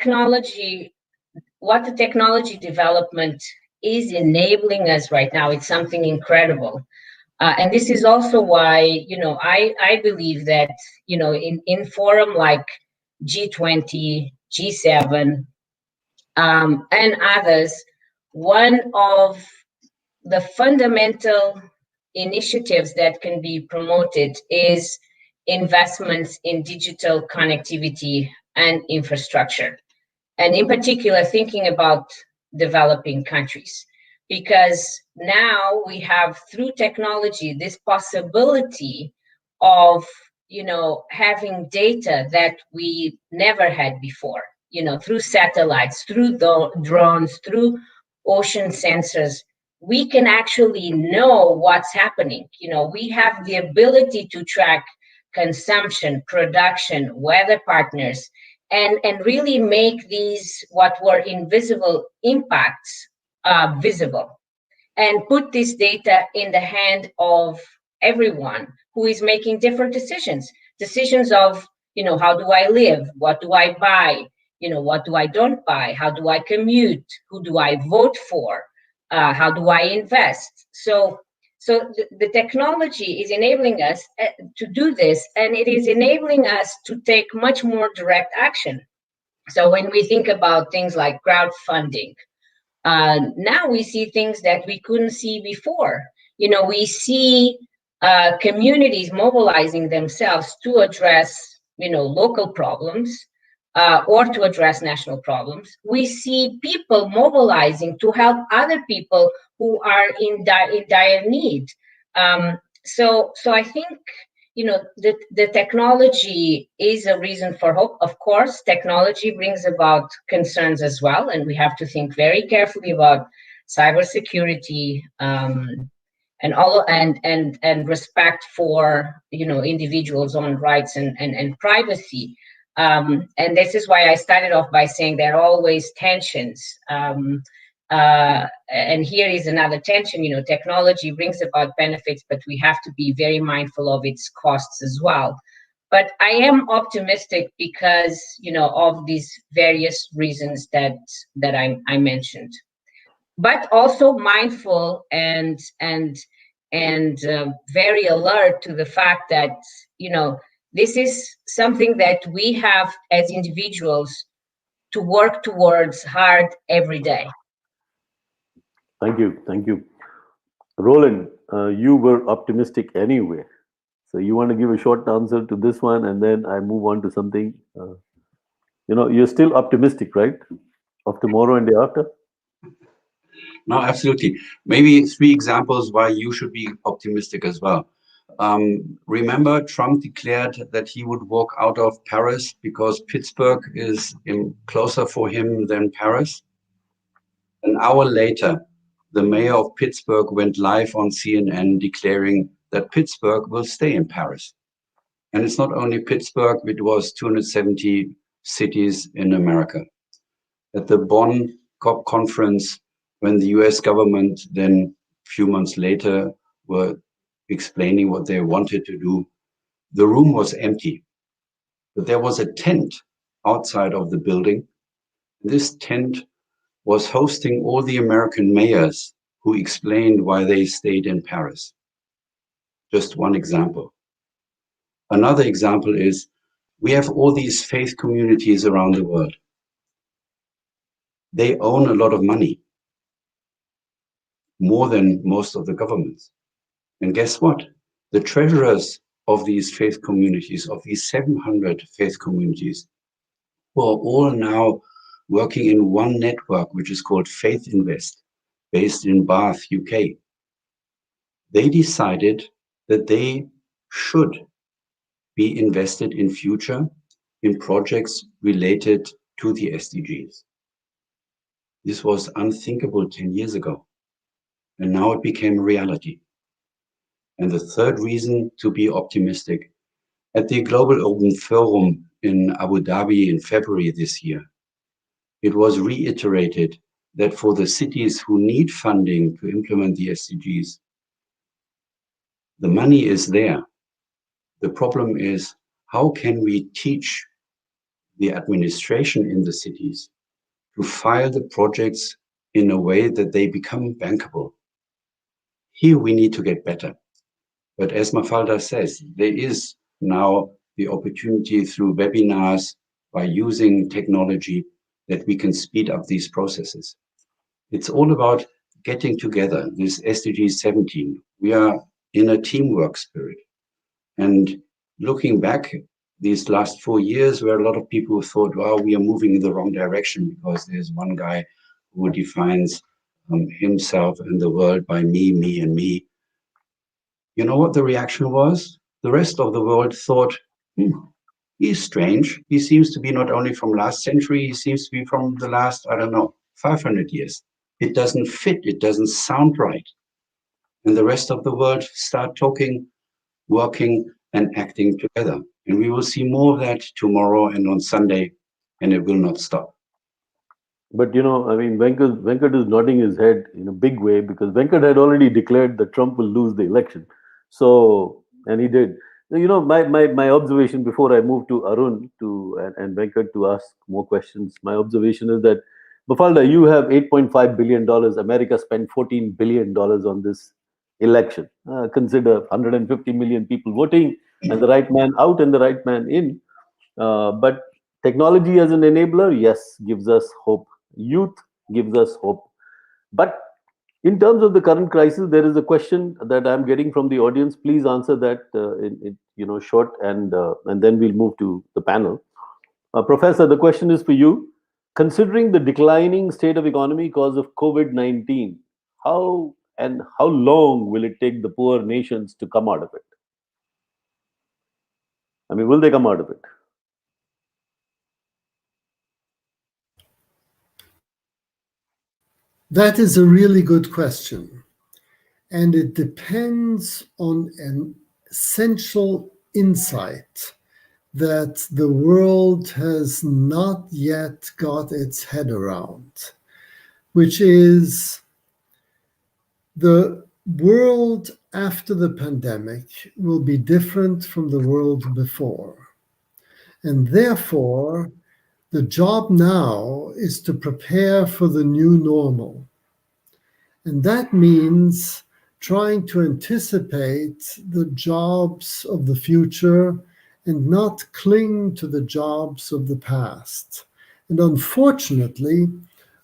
technology development is enabling us right now, it's something incredible. And this is also why, I believe that, in forum like G20, G7, and others, one of the fundamental initiatives that can be promoted is investments in digital connectivity and infrastructure. And in particular, thinking about developing countries, because now we have, through technology, this possibility of having data that we never had before, through satellites, through drones, through ocean sensors. We can actually know what's happening. We have the ability to track consumption, production, weather partners, and really make these what were invisible impacts visible, and put this data in the hand of everyone who is making different decisions of, how do I live, what do I buy, what do I don't buy, how do I commute, who do I vote for, how do I invest. So the technology is enabling us to do this, and it is enabling us to take much more direct action. So when we think about things like crowdfunding, now we see things that we couldn't see before. We see communities mobilizing themselves to address, local problems, or to address national problems. We see people mobilizing to help other people who are in dire need. So I think, the technology is a reason for hope. Of course, technology brings about concerns as well, and we have to think very carefully about cybersecurity, and respect for, individuals' own rights and privacy. And this is why I started off by saying there are always tensions. And here is another tension. Technology brings about benefits, but we have to be very mindful of its costs as well. But I am optimistic because, of these various reasons that I mentioned. But also mindful and very alert to the fact that, this is something that we have as individuals to work towards hard every day. Thank you. Roland, you were optimistic anyway. So you want to give a short answer to this one, and then I move on to something. You're still optimistic, right? Of tomorrow and day after? No, absolutely. Maybe 3 examples why you should be optimistic as well. Remember, Trump declared that he would walk out of Paris because Pittsburgh is closer for him than Paris. An hour later, the mayor of Pittsburgh went live on CNN declaring that Pittsburgh will stay in Paris. And it's not only Pittsburgh, it was 270 cities in America. At the Bonn COP conference, when the US government then a few months later were explaining what they wanted to do, the room was empty. But there was a tent outside of the building. This tent was hosting all the American mayors who explained why they stayed in Paris. Just one example. Another example is we have all these faith communities around the world. They own a lot of money, more than most of the governments. And guess what? The treasurers of these faith communities, of these 700 faith communities, who are all now working in one network, which is called Faith Invest, based in Bath, UK. They decided that they should be invested in future in projects related to the SDGs. This was unthinkable 10 years ago, and now it became a reality. And the third reason to be optimistic, at the Global Urban Forum in Abu Dhabi in February this year, it was reiterated that for the cities who need funding to implement the SDGs, the money is there. The problem is, how can we teach the administration in the cities to file the projects in a way that they become bankable? Here we need to get better. But as Mafalda says, there is now the opportunity through webinars, by using technology, that we can speed up these processes. It's all about getting together, this SDG 17. We are in a teamwork spirit. And looking back these last 4 years, where a lot of people thought, well, we are moving in the wrong direction because there's one guy who defines himself and the world by me, and me. You know what the reaction was? The rest of the world thought, he's strange. He seems to be not only from last century, he seems to be from the last, 500 years. It doesn't fit, it doesn't sound right. And the rest of the world start talking, working, and acting together. And we will see more of that tomorrow and on Sunday, and it will not stop. But Venkat is nodding his head in a big way, because Venkat had already declared that Trump will lose the election. So, and he did. My observation before I move to Arun and Venkat to ask more questions, my observation is that, Mafalda, you have $8.5 billion. America spent $14 billion on this election. Consider 150 million people voting, and the right man out and the right man in. But technology as an enabler, yes, gives us hope. Youth gives us hope. But in terms of the current crisis, there is a question that I'm getting from the audience. Please answer that in short, and then we'll move to the panel. Professor, the question is for you. Considering the declining state of economy because of COVID-19, how long will it take the poor nations to come out of it? Will they come out of it? That is a really good question. And it depends on an essential insight that the world has not yet got its head around, which is the world after the pandemic will be different from the world before. And therefore, the job now is to prepare for the new normal. And that means trying to anticipate the jobs of the future and not cling to the jobs of the past. And unfortunately,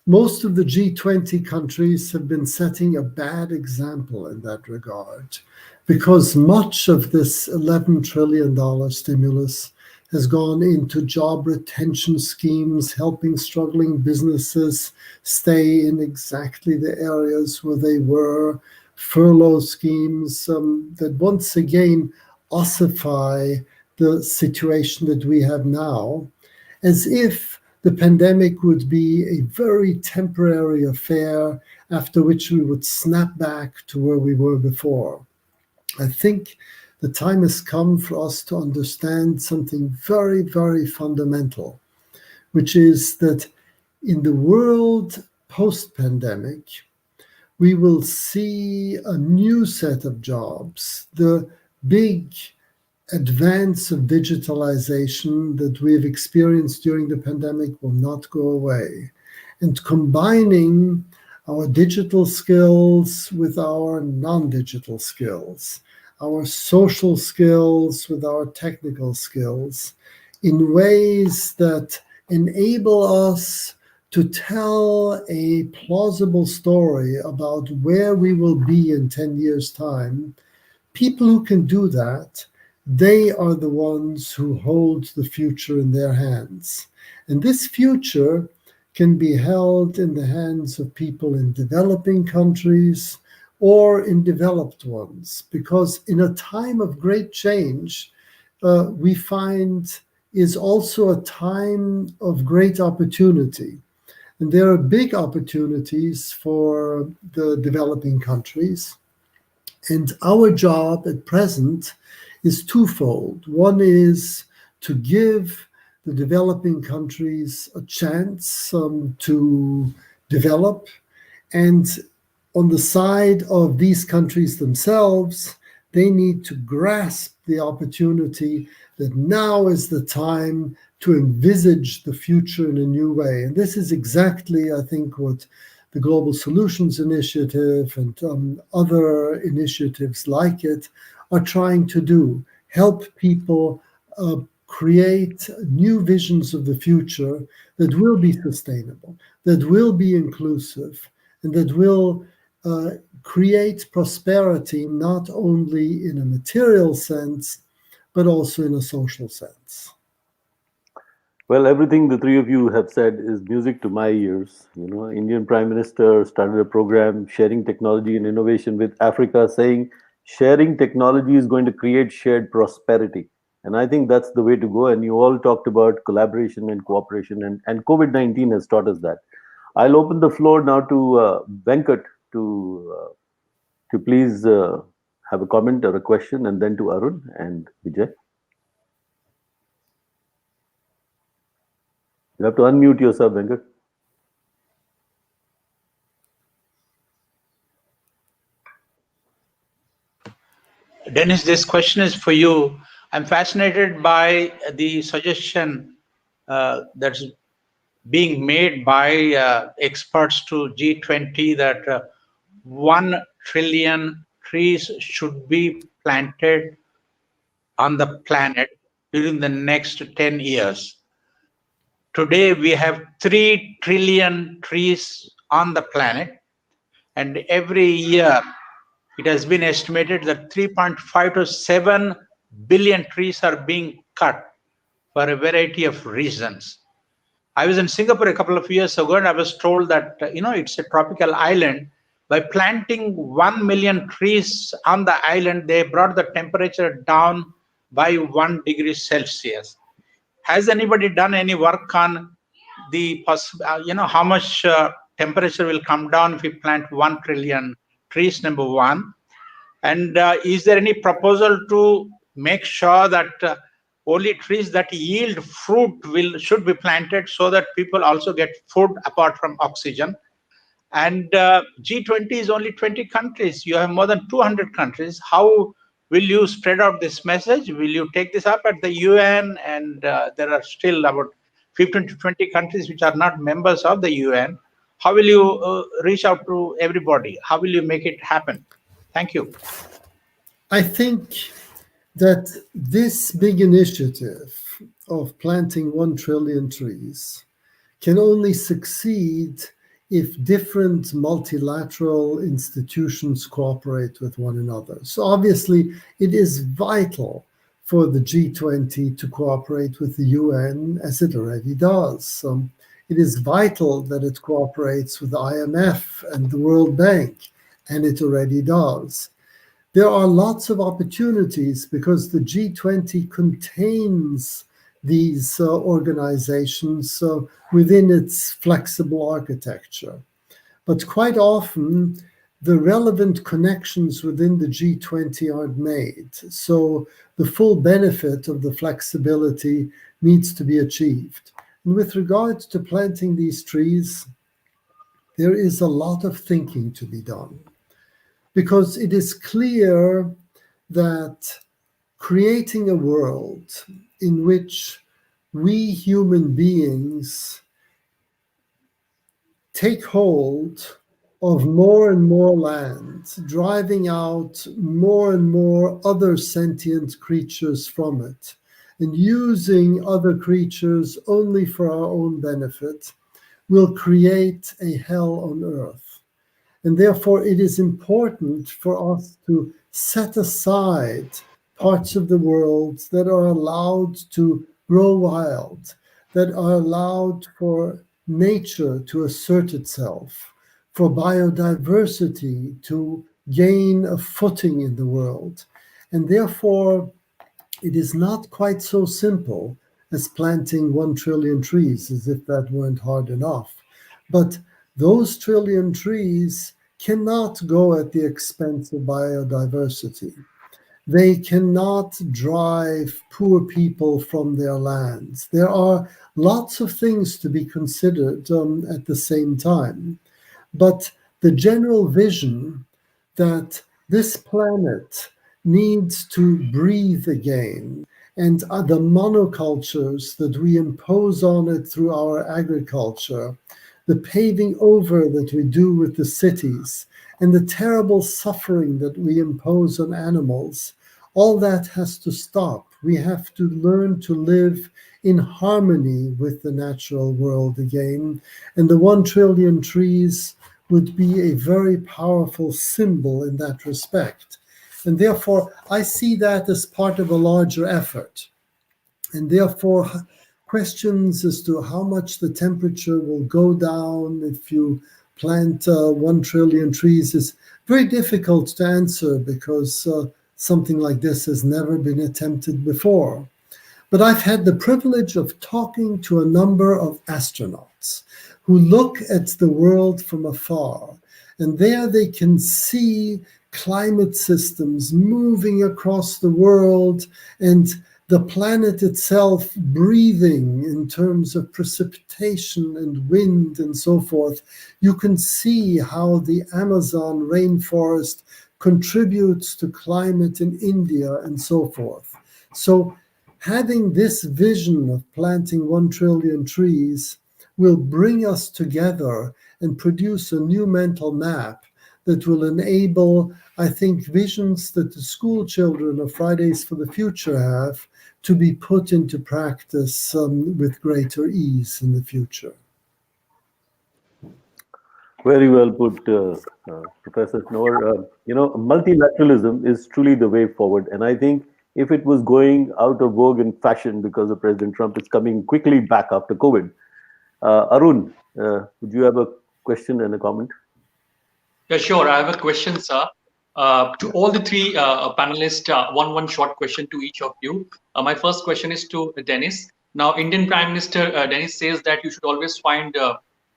most of the G20 countries have been setting a bad example in that regard, because much of this $11 trillion stimulus has gone into job retention schemes, helping struggling businesses stay in exactly the areas where they were, furlough schemes that once again ossify the situation that we have now, as if the pandemic would be a very temporary affair after which we would snap back to where we were before. I think the time has come for us to understand something very, very fundamental, which is that in the world post-pandemic, we will see a new set of jobs. The big advance of digitalization that we have experienced during the pandemic will not go away. And combining our digital skills with our non-digital skills, our social skills with our technical skills, in ways that enable us to tell a plausible story about where we will be in 10 years' time. People who can do that they are the ones who hold the future in their hands. And this future can be held in the hands of people in developing countries or in developed ones, because in a time of great change, we find is also a time of great opportunity. And there are big opportunities for the developing countries. And our job at present is twofold. One is to give the developing countries a chance to develop. And on the side of these countries themselves, they need to grasp the opportunity that now is the time to envisage the future in a new way. And this is exactly, I think, what the Global Solutions Initiative and other initiatives like it are trying to do. Help people create new visions of the future that will be sustainable, that will be inclusive, and that will create prosperity not only in a material sense, but also in a social sense. Well, everything the three of you have said is music to my ears. Indian Prime Minister started a program sharing technology and innovation with Africa, saying sharing technology is going to create shared prosperity. And I think that's the way to go. And you all talked about collaboration and cooperation, and COVID-19 has taught us that. I'll open the floor now to Venkat to please have a comment or a question, and then to Arun and Vijay. You have to unmute yourself, Venkat. Dennis, this question is for you. I'm fascinated by the suggestion that's being made by experts to G20 that 1 trillion trees should be planted on the planet during the next 10 years. Today, we have 3 trillion trees on the planet, and every year it has been estimated that 3.5 to 7 billion trees are being cut for a variety of reasons. I was in Singapore a couple of years ago, and I was told that it's a tropical island. By planting 1 million trees on the island, they brought the temperature down by 1 degree Celsius. Has anybody done any work on the how much temperature will come down if we plant 1 trillion trees? Number one. And is there any proposal to make sure that only trees that yield fruit should be planted so that people also get food apart from oxygen? And G20 is only 20 countries. You have more than 200 countries. How will you spread out this message? Will you take this up at the UN? And there are still about 15 to 20 countries which are not members of the UN. How will you reach out to everybody? How will you make it happen? Thank you. I think that this big initiative of planting 1 trillion trees can only succeed if different multilateral institutions cooperate with one another. So obviously, it is vital for the G20 to cooperate with the UN, as it already does. It is vital that it cooperates with the IMF and the World Bank, and it already does. There are lots of opportunities because the G20 contains these organizations within its flexible architecture. But quite often, the relevant connections within the G20 aren't made. So the full benefit of the flexibility needs to be achieved. And with regard to planting these trees, there is a lot of thinking to be done, because it is clear that creating a world in which we human beings take hold of more and more land, driving out more and more other sentient creatures from it, and using other creatures only for our own benefit, will create a hell on earth. And therefore, it is important for us to set aside parts of the world that are allowed to grow wild, that are allowed for nature to assert itself, for biodiversity to gain a footing in the world. And therefore, it is not quite so simple as planting 1 trillion trees, as if that weren't hard enough. But those trillion trees cannot go at the expense of biodiversity. They cannot drive poor people from their lands. There are lots of things to be considered at the same time. But the general vision that this planet needs to breathe again, and the monocultures that we impose on it through our agriculture, the paving over that we do with the cities, and the terrible suffering that we impose on animals, all that has to stop. We have to learn to live in harmony with the natural world again. And the 1 trillion trees would be a very powerful symbol in that respect. And therefore, I see that as part of a larger effort. And therefore, questions as to how much the temperature will go down if you plant 1 trillion trees is very difficult to answer, because something like this has never been attempted before. But I've had the privilege of talking to a number of astronauts who look at the world from afar, and there they can see climate systems moving across the world, and the planet itself breathing in terms of precipitation and wind and so forth. You can see how the Amazon rainforest contributes to climate in India and so forth. So having this vision of planting 1 trillion trees will bring us together and produce a new mental map that will enable, I think, visions that the school children of Fridays for the Future have to be put into practice with greater ease in the future. Very well put, Professor Knorr. Multilateralism is truly the way forward. And I think if it was going out of vogue and fashion because of President Trump, it's coming quickly back after COVID. Arun, would you have a question and a comment? Yeah, sure. I have a question, sir. To all the three panelists, one short question to each of you. My first question is to Dennis. Now, Indian Prime Minister Dennis says that you should always find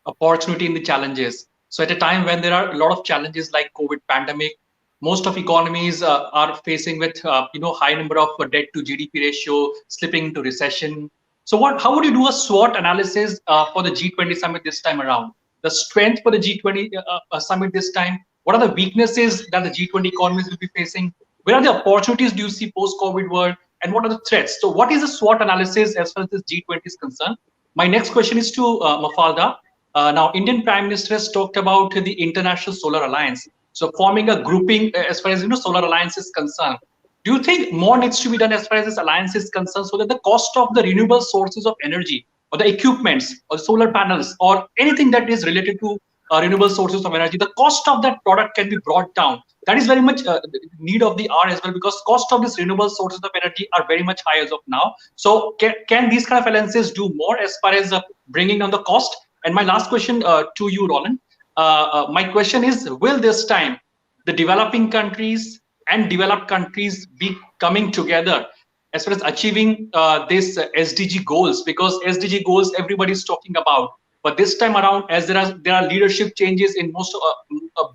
opportunity in the challenges. So at a time when there are a lot of challenges like COVID pandemic, most of economies are facing with high number of debt to GDP ratio, slipping into recession. So how would you do a SWOT analysis for the G20 summit this time around? The strength for the G20 summit this time? What are the weaknesses that the G20 economies will be facing? Where are the opportunities do you see post-COVID world? And what are the threats? So what is the SWOT analysis as far as this G20 is concerned? My next question is to Mafalda. Now, Indian Prime Minister has talked about the International Solar Alliance. So forming a grouping as far as Solar Alliance is concerned. Do you think more needs to be done as far as this alliance is concerned, so that the cost of the renewable sources of energy or the equipments or solar panels or anything that is related to renewable sources of energy, the cost of that product can be brought down? That is very much need of the hour as well, because cost of these renewable sources of energy are very much high as of now. So can these kind of alliances do more as far as bringing down the cost? And my last question to you, Roland. My question is, will this time the developing countries and developed countries be coming together as far as achieving this SDG goals? Because SDG goals everybody is talking about, but this time around, as there are leadership changes in most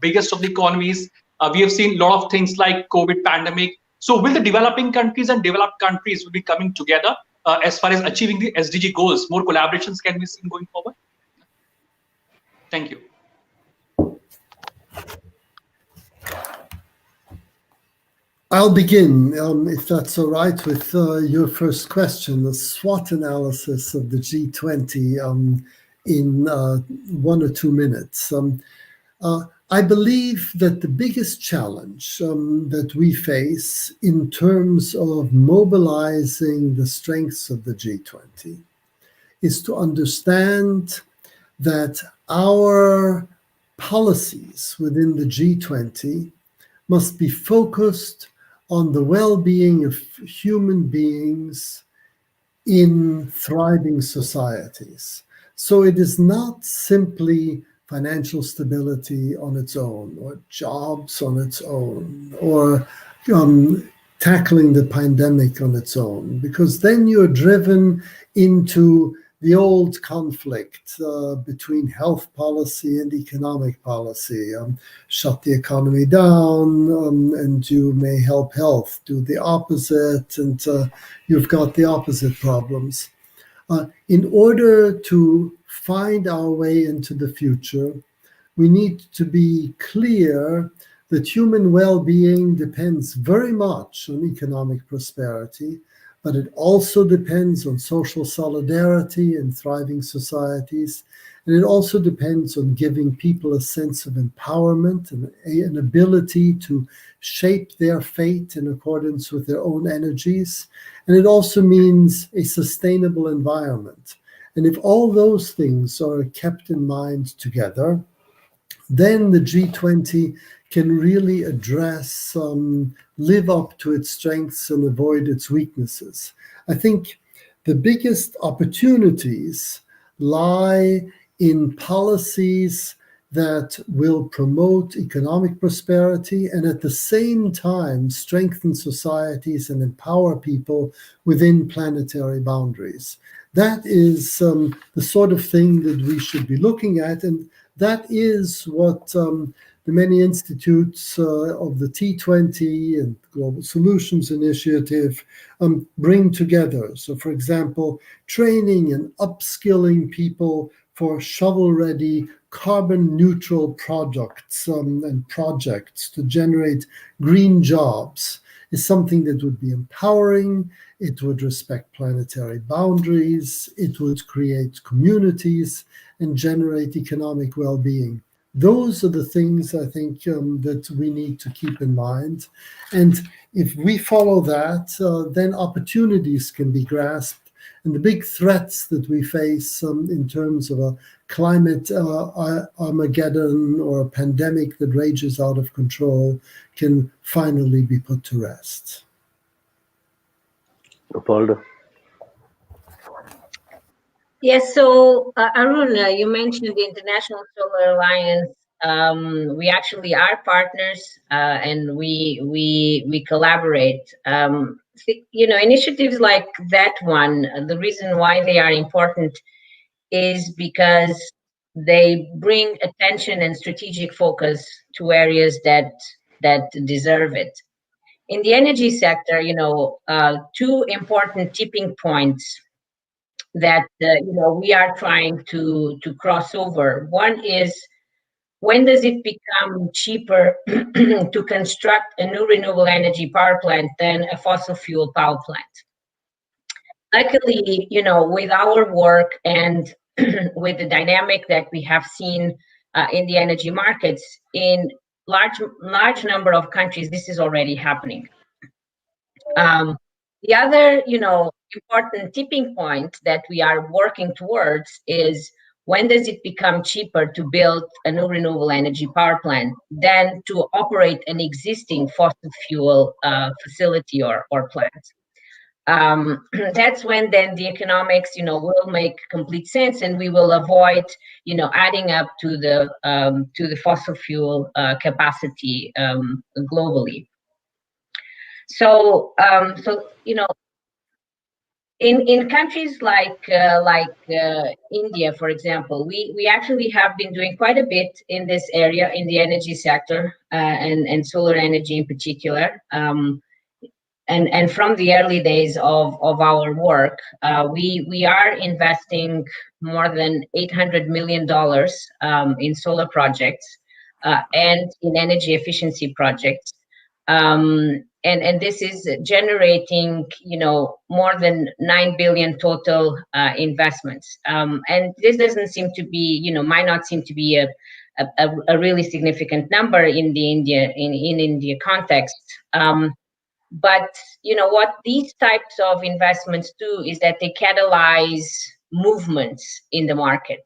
biggest of the economies, we have seen a lot of things like COVID pandemic. So will the developing countries and developed countries will be coming together as far as achieving the SDG goals? More collaborations can be seen going forward. Thank you. I'll begin, if that's all right, with your first question, the SWOT analysis of the G20 in 1 or 2 minutes. I believe that the biggest challenge that we face in terms of mobilizing the strengths of the G20 is to understand that our policies within the G20 must be focused on the well-being of human beings in thriving societies. So it is not simply financial stability on its own, or jobs on its own, or tackling the pandemic on its own, because then you're driven into the old conflict between health policy and economic policy. Shut the economy down, and you may help health. Do the opposite, and you've got the opposite problems. In order to find our way into the future, we need to be clear that human well-being depends very much on economic prosperity, but it also depends on social solidarity and thriving societies. And it also depends on giving people a sense of empowerment and an ability to shape their fate in accordance with their own energies. And it also means a sustainable environment. And if all those things are kept in mind together, then the G20 can really address, live up to its strengths and avoid its weaknesses. I think the biggest opportunities lie in policies that will promote economic prosperity and at the same time strengthen societies and empower people within planetary boundaries. That is the sort of thing that we should be looking at, and that is what the many institutes of the T20 and Global Solutions Initiative bring together. So, for example, training and upskilling people for shovel-ready, carbon-neutral products and projects to generate green jobs is something that would be empowering. It would respect planetary boundaries. It would create communities and generate economic well-being. Those are the things I think that we need to keep in mind. And if we follow that, then opportunities can be grasped. And the big threats that we face in terms of a climate Armageddon or a pandemic that rages out of control can finally be put to rest. Mafalda. Yes, so Arun, you mentioned the International Solar Alliance. We actually are partners, and we collaborate. Initiatives like that one, the reason why they are important is because they bring attention and strategic focus to areas that deserve it. In the energy sector, two important tipping points that we are trying to cross over. One is, when does it become cheaper to construct a new renewable energy power plant than a fossil fuel power plant? Luckily, with our work and with the dynamic that we have seen in the energy markets, in large number of countries, this is already happening. The other, important tipping point that we are working towards is, when does it become cheaper to build a new renewable energy power plant than to operate an existing fossil fuel facility or plant? That's when then the economics, will make complete sense, and we will avoid, adding up to the fossil fuel capacity globally. So, in countries like India, for example, we actually have been doing quite a bit in this area, in the energy sector, and solar energy in particular. And from the early days of our work, we are investing more than $800 million in solar projects and in energy efficiency projects. And this is generating, more than 9 billion total investments. And this doesn't seem to be, might not seem to be a really significant number in the India context. But what these types of investments do is that they catalyze movements in the market.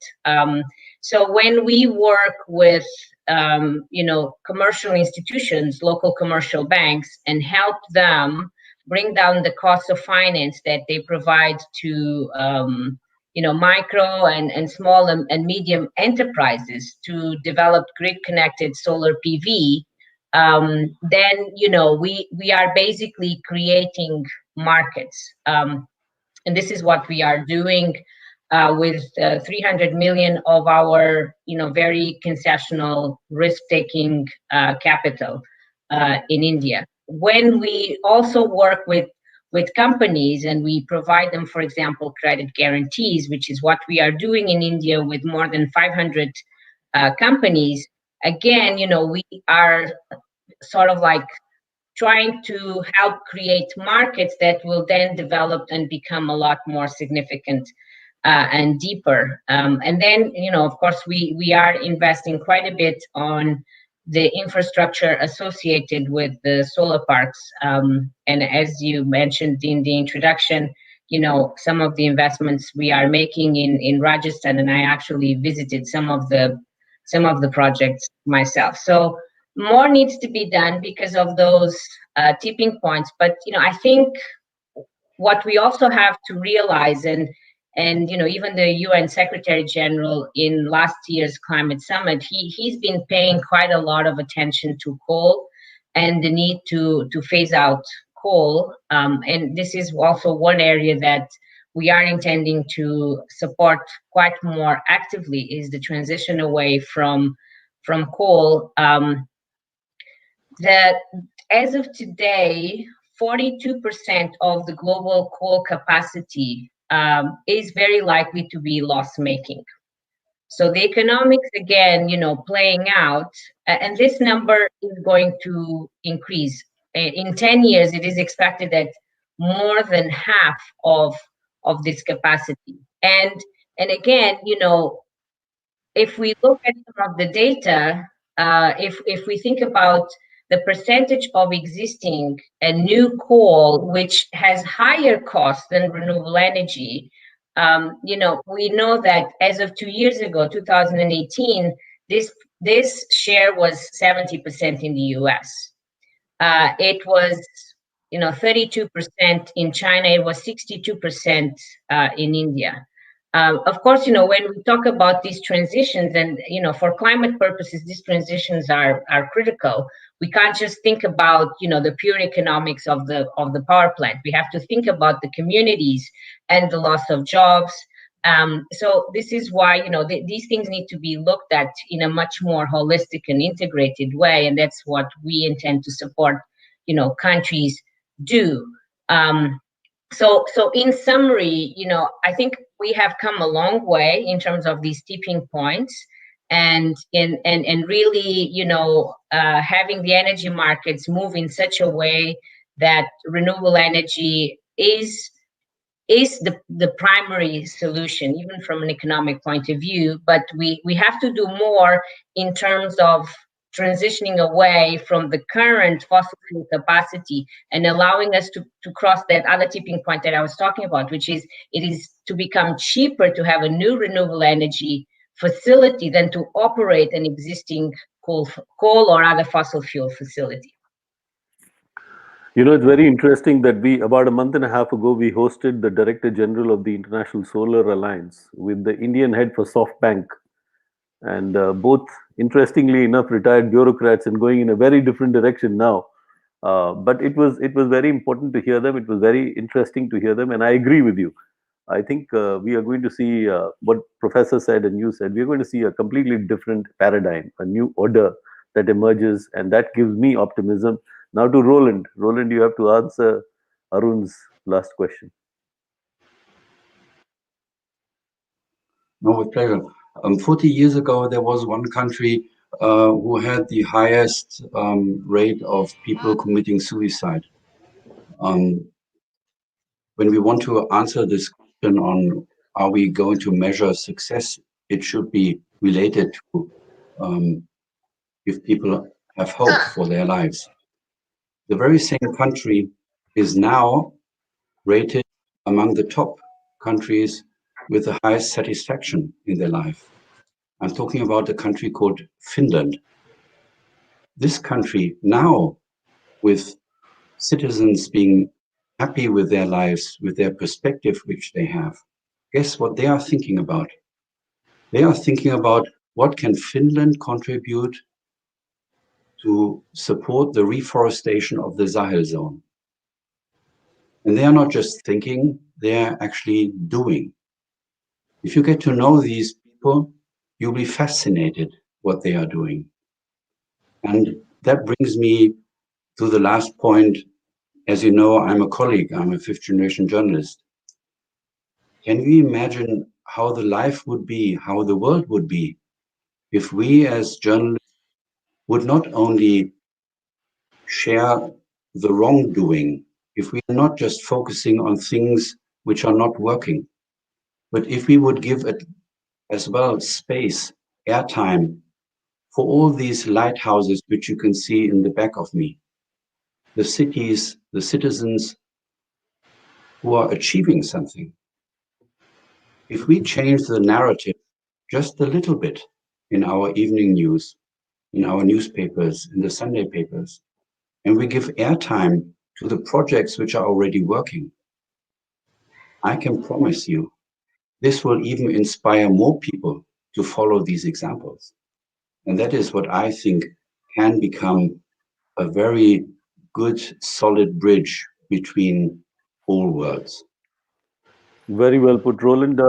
So when we work with commercial institutions, local commercial banks, and help them bring down the cost of finance that they provide to micro and small and medium enterprises to develop grid-connected solar PV. Then we are basically creating markets, and this is what we are doing with 300 million of our very concessional risk-taking capital in India. When we also work with companies and we provide them, for example, credit guarantees, which is what we are doing in India with more than 500 companies. Again, we are sort of like trying to help create markets that will then develop and become a lot more significant and deeper. And then, of course, we are investing quite a bit on the infrastructure associated with the solar parks. And as you mentioned in the introduction, some of the investments we are making in Rajasthan, and I actually visited some of the projects myself. So more needs to be done because of those tipping points. But I think what we also have to realize, and even the UN Secretary General in last year's climate summit, he's been paying quite a lot of attention to coal and the need to phase out coal. And this is also one area that we are intending to support quite more actively, is the transition away from coal. That as of today, 42% of the global coal capacity is very likely to be loss-making. So the economics, again, playing out, and this number is going to increase. In 10 years, it is expected that more than half of this capacity. And again, if we look at some of the data, if we think about the percentage of existing and new coal, which has higher costs than renewable energy, we know that as of 2 years ago, 2018, this share was 70% in the US. It was 32% in China. It was 62% in India. Of course, when we talk about these transitions, and for climate purposes, these transitions are critical. We can't just think about the pure economics of the power plant. We have to think about the communities and the loss of jobs. So this is why these things need to be looked at in a much more holistic and integrated way, and that's what we intend to support countries do. So in summary, I think we have come a long way in terms of these tipping points, and really, having the energy markets move in such a way that renewable energy is the primary solution, even from an economic point of view. But we have to do more in terms of transitioning away from the current fossil fuel capacity and allowing us to cross that other tipping point that I was talking about, which is it is to become cheaper to have a new renewable energy facility than to operate an existing coal or other fossil fuel facility. It's very interesting that about a month and a half ago, we hosted the Director General of the International Solar Alliance with the Indian head for SoftBank. And both, interestingly enough, retired bureaucrats and going in a very different direction now. But it was very important to hear them. It was very interesting to hear them. And I agree with you. I think we are going to see what Professor said and you said. We are going to see a completely different paradigm, a new order that emerges. And that gives me optimism. Now to Roland. Roland, you have to answer Arun's last question. No, with pleasure. 40 years ago, there was one country who had the highest rate of people committing suicide. When we want to answer this question on are we going to measure success, it should be related to if people have hope for their lives. The very same country is now rated among the top countries with the highest satisfaction in their life. I'm talking about a country called Finland. this country now, with citizens being happy with their lives, with their perspective which they have, guess what they are thinking about? They are thinking about what can Finland contribute to support the reforestation of the Sahel zone. And they are not just thinking, they are actually doing. If you get to know these people, you'll be fascinated what they are doing. And that brings me to the last point. As you know, I'm a colleague, I'm a fifth generation journalist. Can you imagine how the life would be, how the world would be, if we as journalists would not only share the wrongdoing, if we are not just focusing on things which are not working, but if we would give it as well space, airtime for all these lighthouses which you can see in the back of me, the cities, the citizens who are achieving something. If we change the narrative just a little bit in our evening news, in our newspapers, in the Sunday papers, and we give airtime to the projects which are already working, I can promise you, this will even inspire more people to follow these examples. And that is what I think can become a very good, solid bridge between all worlds. Very well put, Roland.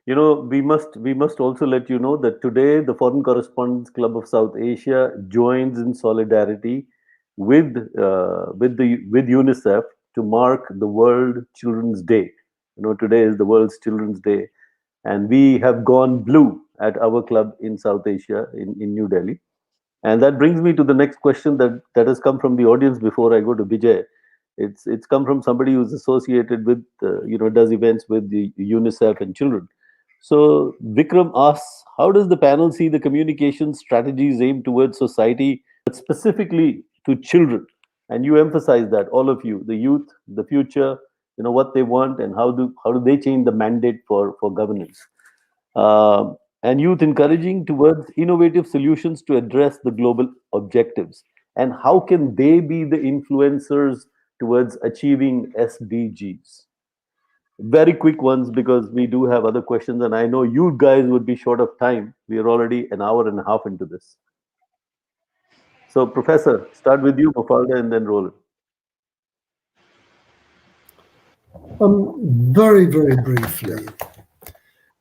We must also let you know that today the Foreign Correspondents Club of South Asia joins in solidarity with UNICEF to mark the World Children's Day. Today is the World's Children's Day, and we have gone blue at our club in South Asia in New Delhi. And that brings me to the next question that has come from the audience before I go to Vijay. It's come from somebody who's associated with does events with the UNICEF and children. So Vikram asks, how does the panel see the communication strategies aimed towards society, but specifically to children? And you emphasize that, all of you, the youth, the future, what they want, and how do they change the mandate for governance? And youth encouraging towards innovative solutions to address the global objectives. And how can they be the influencers towards achieving SDGs? Very quick ones, because we do have other questions, and I know you guys would be short of time. We are already an hour and a half into this. So, Professor, start with you, Mafalda, and then Roland. Very, very briefly.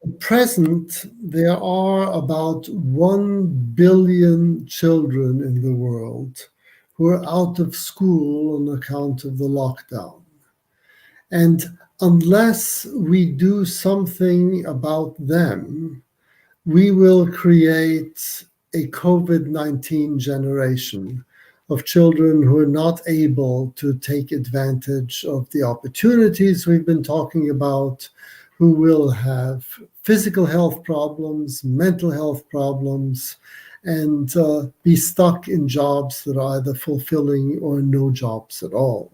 At present, there are about 1 billion children in the world who are out of school on account of the lockdown. And unless we do something about them, we will create a COVID-19 generation of children who are not able to take advantage of the opportunities we've been talking about, who will have physical health problems, mental health problems, and be stuck in jobs that are either fulfilling or no jobs at all.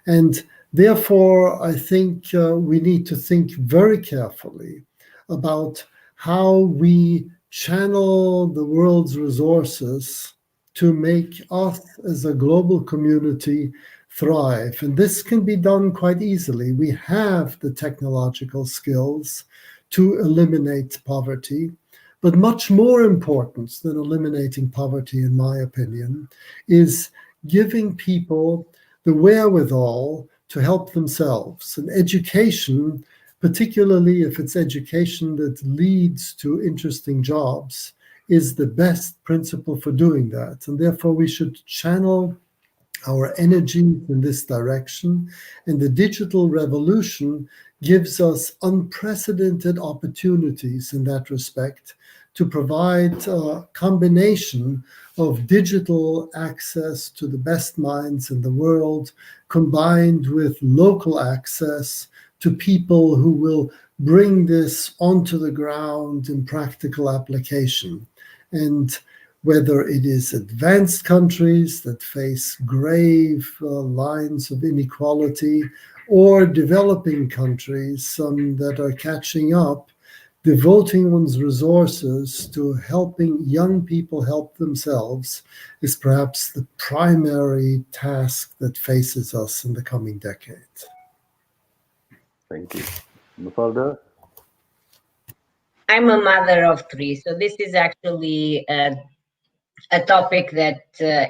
And therefore, I think we need to think very carefully about how we channel the world's resources to make us as a global community thrive. And this can be done quite easily. We have the technological skills to eliminate poverty. But much more important than eliminating poverty, in my opinion, is giving people the wherewithal to help themselves. And education, particularly if it's education that leads to interesting jobs, is the best principle for doing that. And therefore, we should channel our energy in this direction. And the digital revolution gives us unprecedented opportunities in that respect to provide a combination of digital access to the best minds in the world, combined with local access to people who will bring this onto the ground in practical application. And whether it is advanced countries that face grave lines of inequality or developing countries that are catching up, devoting one's resources to helping young people help themselves is perhaps the primary task that faces us in the coming decade. Thank you. Mafalda? I'm a mother of three, so this is actually a topic that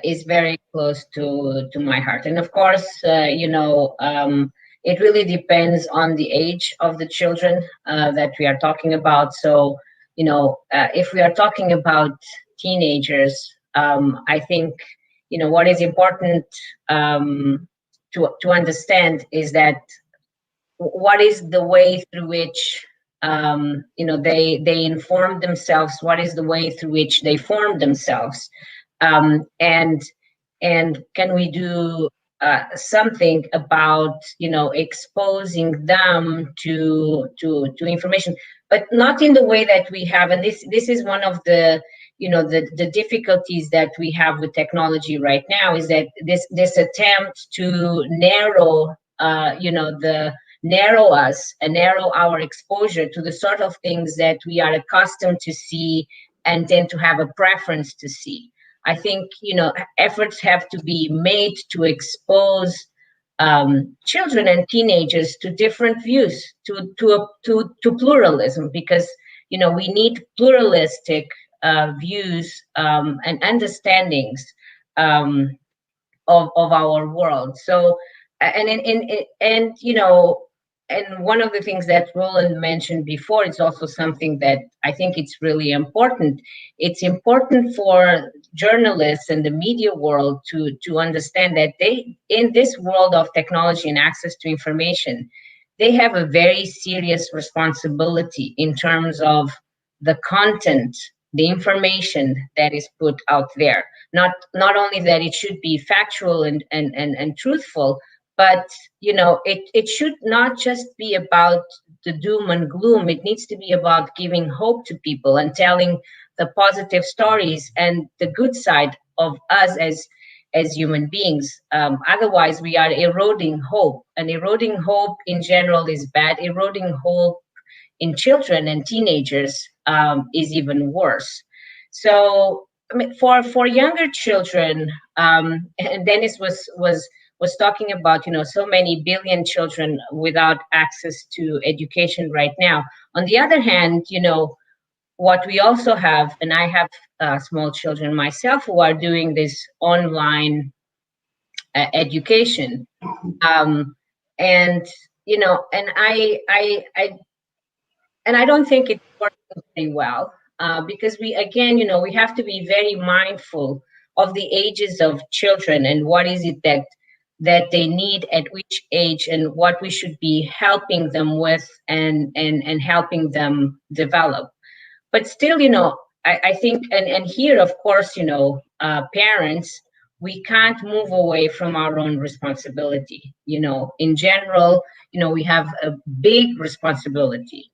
is very close to my heart. And of course, it really depends on the age of the children that we are talking about. So, if we are talking about teenagers, I think, what is important to understand is that what is the way through which they inform themselves, what is the way through which they form themselves, and can we do something about exposing them to information, but not in the way that we have. And this is one of the the difficulties that we have with technology right now, is that this attempt to narrow the narrow us and narrow our exposure to the sort of things that we are accustomed to see and tend to have a preference to see. I think efforts have to be made to expose children and teenagers to different views, to pluralism, because we need pluralistic views and understandings of our world. So, and one of the things that Roland mentioned before, it's also something that I think it's really important. It's important for journalists and the media world to understand that they, in this world of technology and access to information, they have a very serious responsibility in terms of the content, the information that is put out there. Not only that it should be factual and truthful, but it should not just be about the doom and gloom. It needs to be about giving hope to people and telling the positive stories and the good side of us as human beings. Otherwise, we are eroding hope, and eroding hope in general is bad. Eroding hope in children and teenagers is even worse. So, I mean, for younger children, and Dennis was talking about so many billion children without access to education right now. On the other hand, what we also have, and I have small children myself who are doing this online education, and I don't think it's working very well, because we have to be very mindful of the ages of children and what is it that they need at which age, and what we should be helping them with and helping them develop. But still, I think, and here, of course, parents, we can't move away from our own responsibility. In general, we have a big responsibility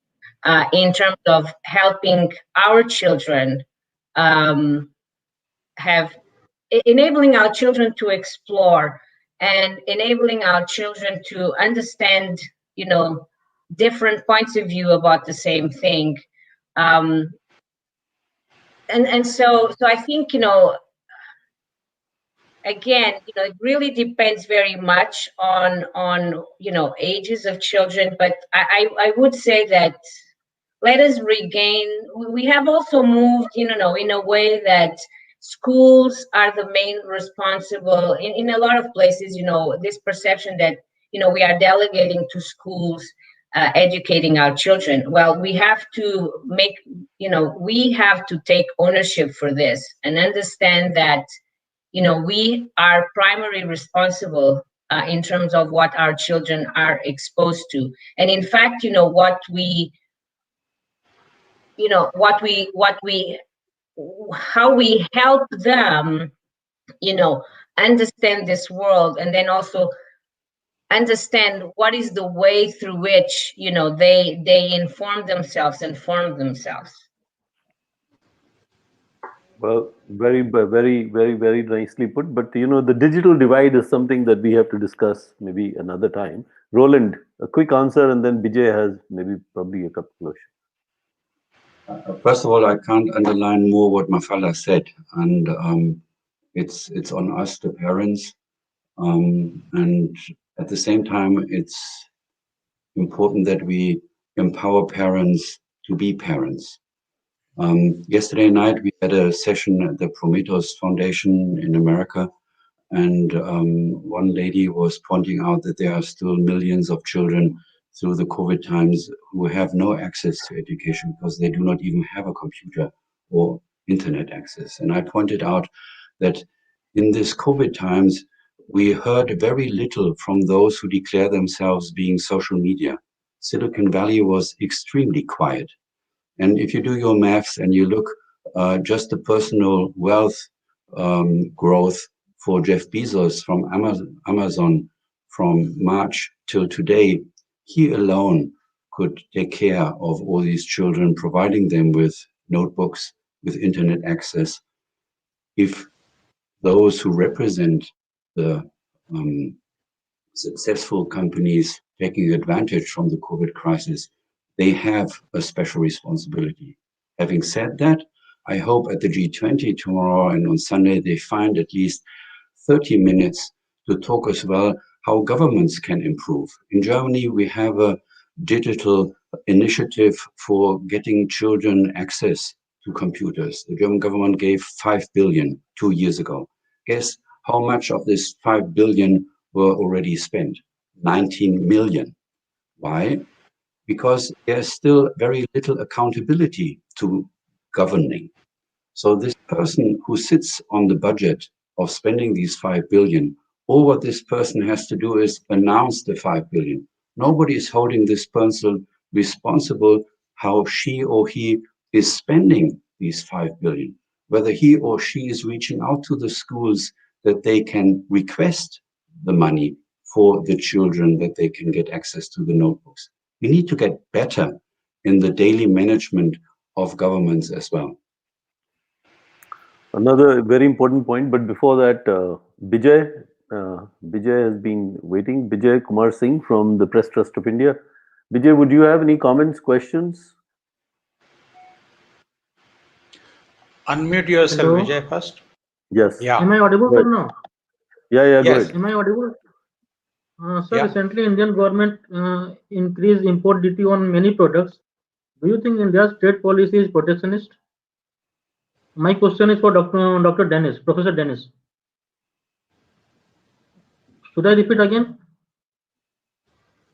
in terms of helping our children enabling our children to explore and enabling our children to understand, different points of view about the same thing. And so I think, again, it really depends very much on ages of children. But I would say that let us regain. We have also moved, in a way that schools are the main responsible in a lot of places. This perception that we are delegating to schools educating our children. Well, we have to we have to take ownership for this and understand that we are primarily responsible in terms of what our children are exposed to. And in fact, how we help them, understand this world, and then also understand what is the way through which, they inform themselves and form themselves. Well, very, very, very, very nicely put. But the digital divide is something that we have to discuss maybe another time. Roland, a quick answer, and then Bijay has maybe probably a couple of questions. First of all, I can't underline more what Mafalda said, and it's on us, the parents, and at the same time, it's important that we empower parents to be parents. Yesterday night, we had a session at the Prometheus Foundation in America, and one lady was pointing out that there are still millions of children through the COVID times who have no access to education because they do not even have a computer or internet access. And I pointed out that in this COVID times, we heard very little from those who declare themselves being social media. Silicon Valley was extremely quiet. And if you do your maths and you look just the personal wealth growth for Jeff Bezos from Amazon from March till today, he alone could take care of all these children, providing them with notebooks, with internet access. If those who represent the successful companies taking advantage from the COVID crisis, they have a special responsibility. Having said that, I hope at the G20 tomorrow and on Sunday, they find at least 30 minutes to talk as well how governments can improve. In Germany, we have a digital initiative for getting children access to computers. The German government gave 5 billion 2 years ago. Guess how much of this 5 billion were already spent? 19 million. Why? Because there's still very little accountability to governing. So this person who sits on the budget of spending these 5 billion, all what this person has to do is announce the 5 billion. Nobody is holding this person responsible how she or he is spending these 5 billion, whether he or she is reaching out to the schools that they can request the money for the children, that they can get access to the notebooks. We need to get better in the daily management of governments as well. Another very important point, but before that, Bijay has been waiting. Bijay Kumar Singh from the Press Trust of India. Bijay, would you have any comments, questions? Unmute yourself, Hello? Vijay, first. Yes. Yeah. Am I audible Go or ahead. no? Yeah, go Yes. ahead. Am I audible? Sir, Yeah. recently Indian government increased import duty on many products. Do you think India's trade policy is protectionist? My question is for Dr. Dennis, Professor Dennis. Should I repeat again?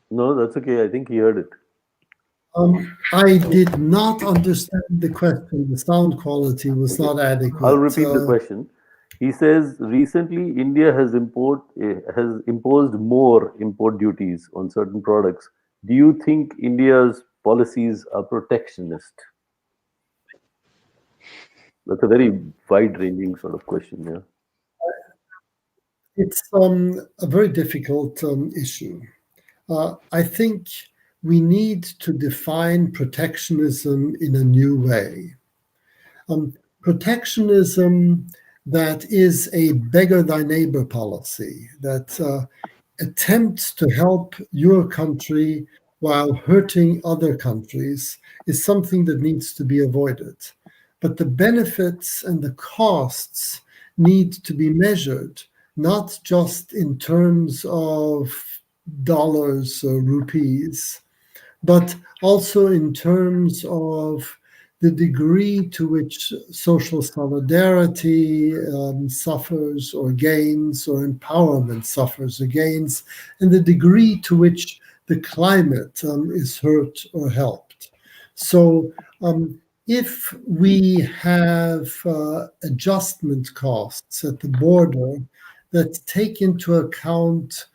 No, that's okay. I think he heard it. I did not understand the question. The sound quality was not adequate. I'll repeat the question. He says recently India has imposed more import duties on certain products. Do you think India's policies are protectionist? That's a very wide-ranging sort of question. Yeah. It's a very difficult issue. I think we need to define protectionism in a new way. Protectionism that is a beggar thy neighbor policy, that attempts to help your country while hurting other countries, is something that needs to be avoided. But the benefits and the costs need to be measured, not just in terms of dollars or rupees, but also in terms of the degree to which social solidarity suffers or gains, or empowerment suffers or gains, and the degree to which the climate is hurt or helped. So if we have adjustment costs at the border that take into account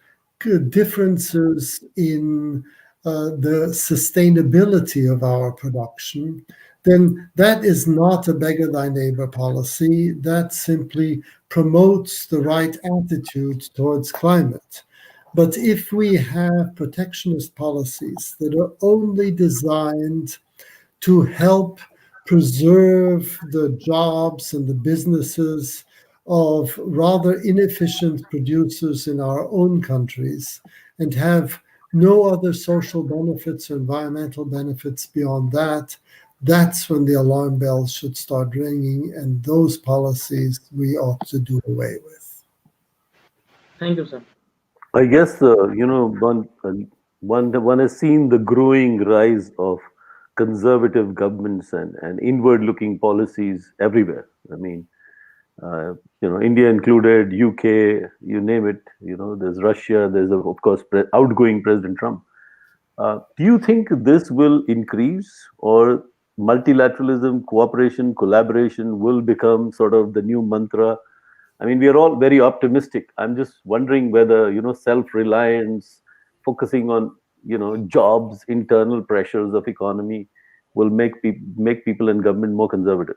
differences in the sustainability of our production, then that is not a beggar thy neighbor policy. That simply promotes the right attitude towards climate. But if we have protectionist policies that are only designed to help preserve the jobs and the businesses of rather inefficient producers in our own countries, and have no other social benefits or environmental benefits beyond that, that's when the alarm bells should start ringing, and those policies we ought to do away with. Thank you, sir. I guess one has seen the growing rise of conservative governments and inward-looking policies everywhere. I mean, India included, UK, you name it. There's Russia. There's of course outgoing President Trump. Do you think this will increase, or multilateralism, cooperation, collaboration will become sort of the new mantra? I mean, we are all very optimistic. I'm just wondering whether, self-reliance, focusing on, jobs, internal pressures of economy will make people in government more conservative.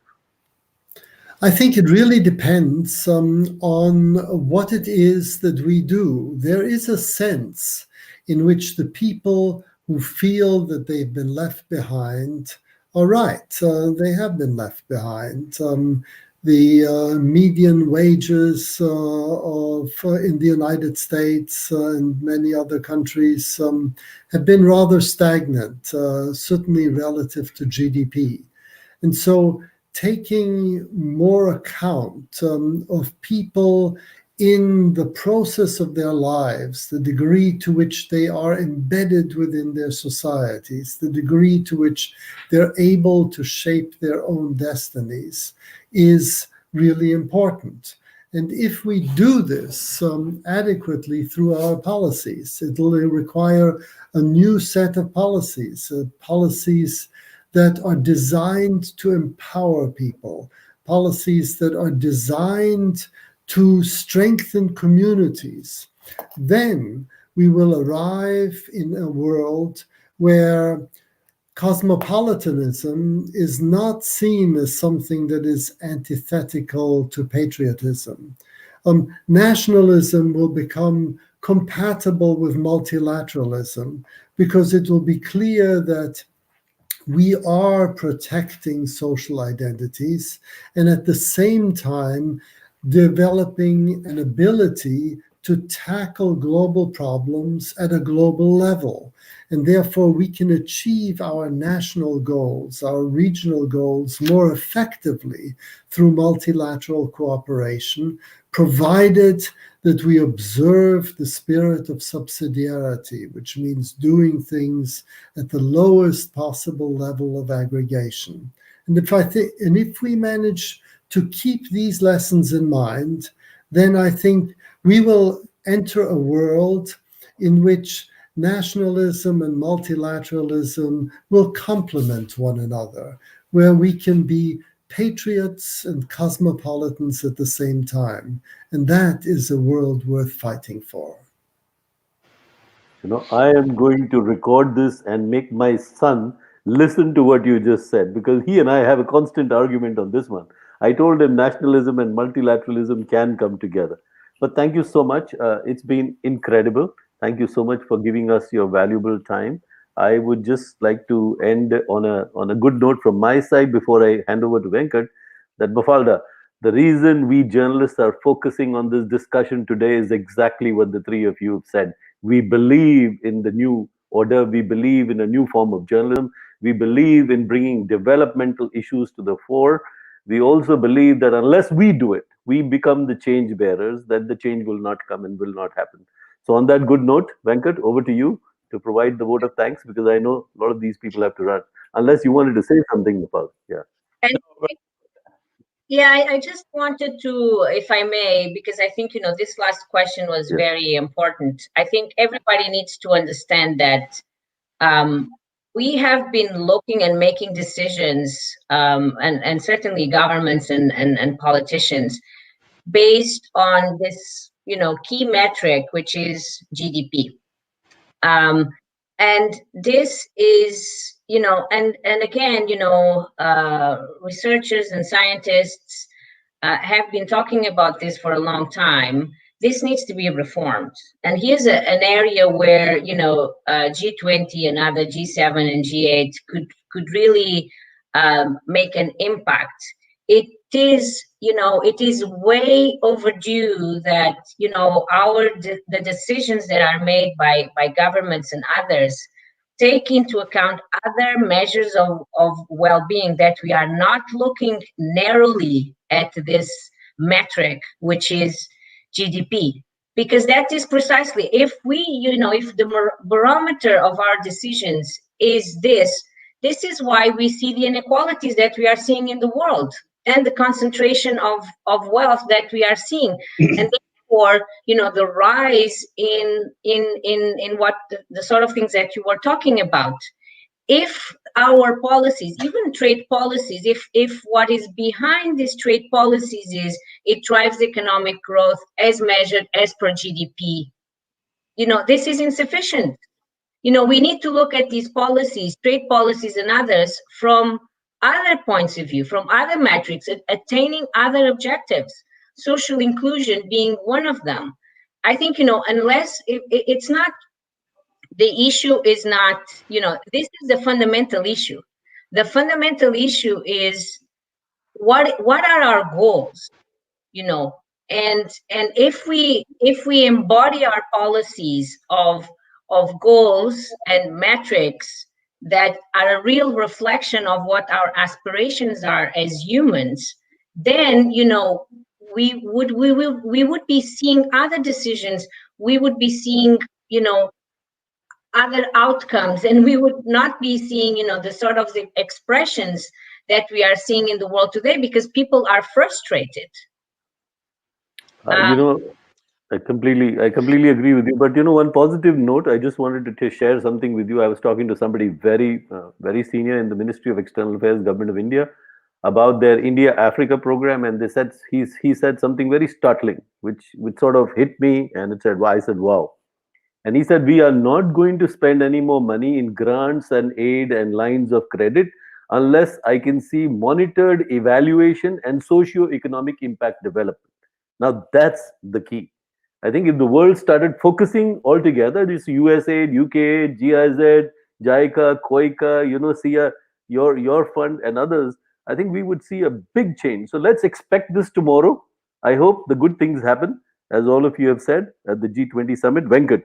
I think it really depends on what it is that we do. There is a sense in which the people who feel that they've been left behind are right. They have been left behind. The median wages in the United States and many other countries have been rather stagnant, certainly relative to GDP. And so taking more account of people in the process of their lives, the degree to which they are embedded within their societies, the degree to which they're able to shape their own destinies, is really important. And if we do this adequately through our policies, it will require a new set of policies, policies that are designed to empower people, policies that are designed to strengthen communities. Then we will arrive in a world where cosmopolitanism is not seen as something that is antithetical to patriotism. Nationalism will become compatible with multilateralism because it will be clear that we are protecting social identities and at the same time developing an ability to tackle global problems at a global level. And therefore, we can achieve our national goals, our regional goals more effectively through multilateral cooperation, provided that we observe the spirit of subsidiarity, which means doing things at the lowest possible level of aggregation. And if we manage to keep these lessons in mind, then I think we will enter a world in which nationalism and multilateralism will complement one another, where we can be patriots and cosmopolitans at the same time. And that is a world worth fighting for. I am going to record this and make my son listen to what you just said, because he and I have a constant argument on this one. I told him nationalism and multilateralism can come together. But thank you so much. It's been incredible. Thank you so much for giving us your valuable time. I would just like to end on a good note from my side before I hand over to Venkat, that Mafalda, the reason we journalists are focusing on this discussion today is exactly what the three of you have said. We believe in the new order. We believe in a new form of journalism. We believe in bringing developmental issues to the fore. We also believe that unless we do it, we become the change bearers, that the change will not come and will not happen. So on that good note, Venkat, over to you to provide the vote of thanks, because I know a lot of these people have to run. Unless you wanted to say something, Nepal. Yeah. And yeah, I just wanted to, if I may, because I think, this last question was very important. I think everybody needs to understand that we have been looking and making decisions, and certainly governments and politicians, based on this, key metric, which is GDP. And this is, and again, researchers and scientists have been talking about this for a long time. This needs to be reformed. And here's an area where, G20 and other G7 and G8 could really make an impact. It is way overdue that, the decisions that are made by governments and others take into account other measures of well-being, that we are not looking narrowly at this metric, which is GDP. Because that is precisely, if we, if the barometer of our decisions is this is why we see the inequalities that we are seeing in the world, and the concentration of wealth that we are seeing. And therefore, the rise in what the sort of things that you were talking about. If our policies, even trade policies, if what is behind these trade policies is it drives economic growth as measured as per GDP, this is insufficient. We need to look at these policies, trade policies and others, from other points of view, from other metrics, attaining other objectives, social inclusion being one of them. I think, unless it's not, the issue is not, this is the fundamental issue. The fundamental issue is what are our goals, and if we embody our policies of goals and metrics that are a real reflection of what our aspirations are as humans, then we would be seeing other decisions, we would be seeing other outcomes, and we would not be seeing the sort of the expressions that we are seeing in the world today, because people are frustrated. I completely agree with you. But one positive note, I just wanted to share something with you. I was talking to somebody very, very senior in the Ministry of External Affairs, Government of India, about their India-Africa program, and they said he said something very startling, which sort of hit me, and it said, I said, wow. And he said, we are not going to spend any more money in grants and aid and lines of credit unless I can see monitored evaluation and socio-economic impact development. Now, that's the key. I think if the world started focusing altogether, this USAID, UK, GIZ, JICA, COICA, SIA, your fund and others, I think we would see a big change. So let's expect this tomorrow. I hope the good things happen, as all of you have said, at the G20 summit. Venkat.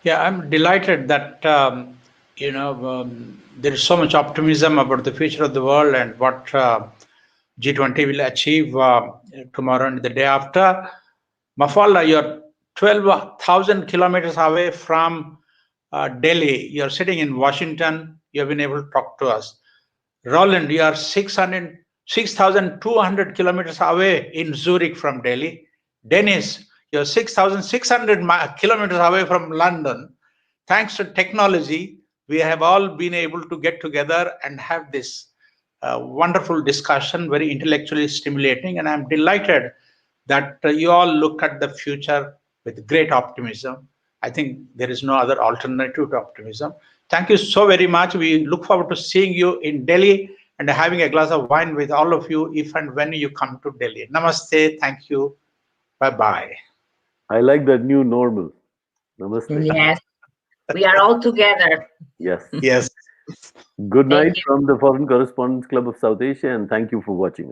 Yeah, I'm delighted that there is so much optimism about the future of the world and what G20 will achieve tomorrow and the day after. Mafalda, you're 12,000 kilometers away from Delhi. You're sitting in Washington. You've been able to talk to us. Roland, you are 6,200 kilometers away in Zurich from Delhi. Dennis, you're 6,600 kilometers away from London. Thanks to technology, we have all been able to get together and have this wonderful discussion, very intellectually stimulating. And I'm delighted that you all look at the future with great optimism. I think there is no other alternative to optimism. Thank you so very much. We look forward to seeing you in Delhi and having a glass of wine with all of you if and when you come to Delhi. Namaste. Thank you. Bye-bye. I like that new normal. Namaste. Yes. We are all together. Yes. Yes. Good night from the Foreign Correspondents Club of South Asia, and thank you for watching.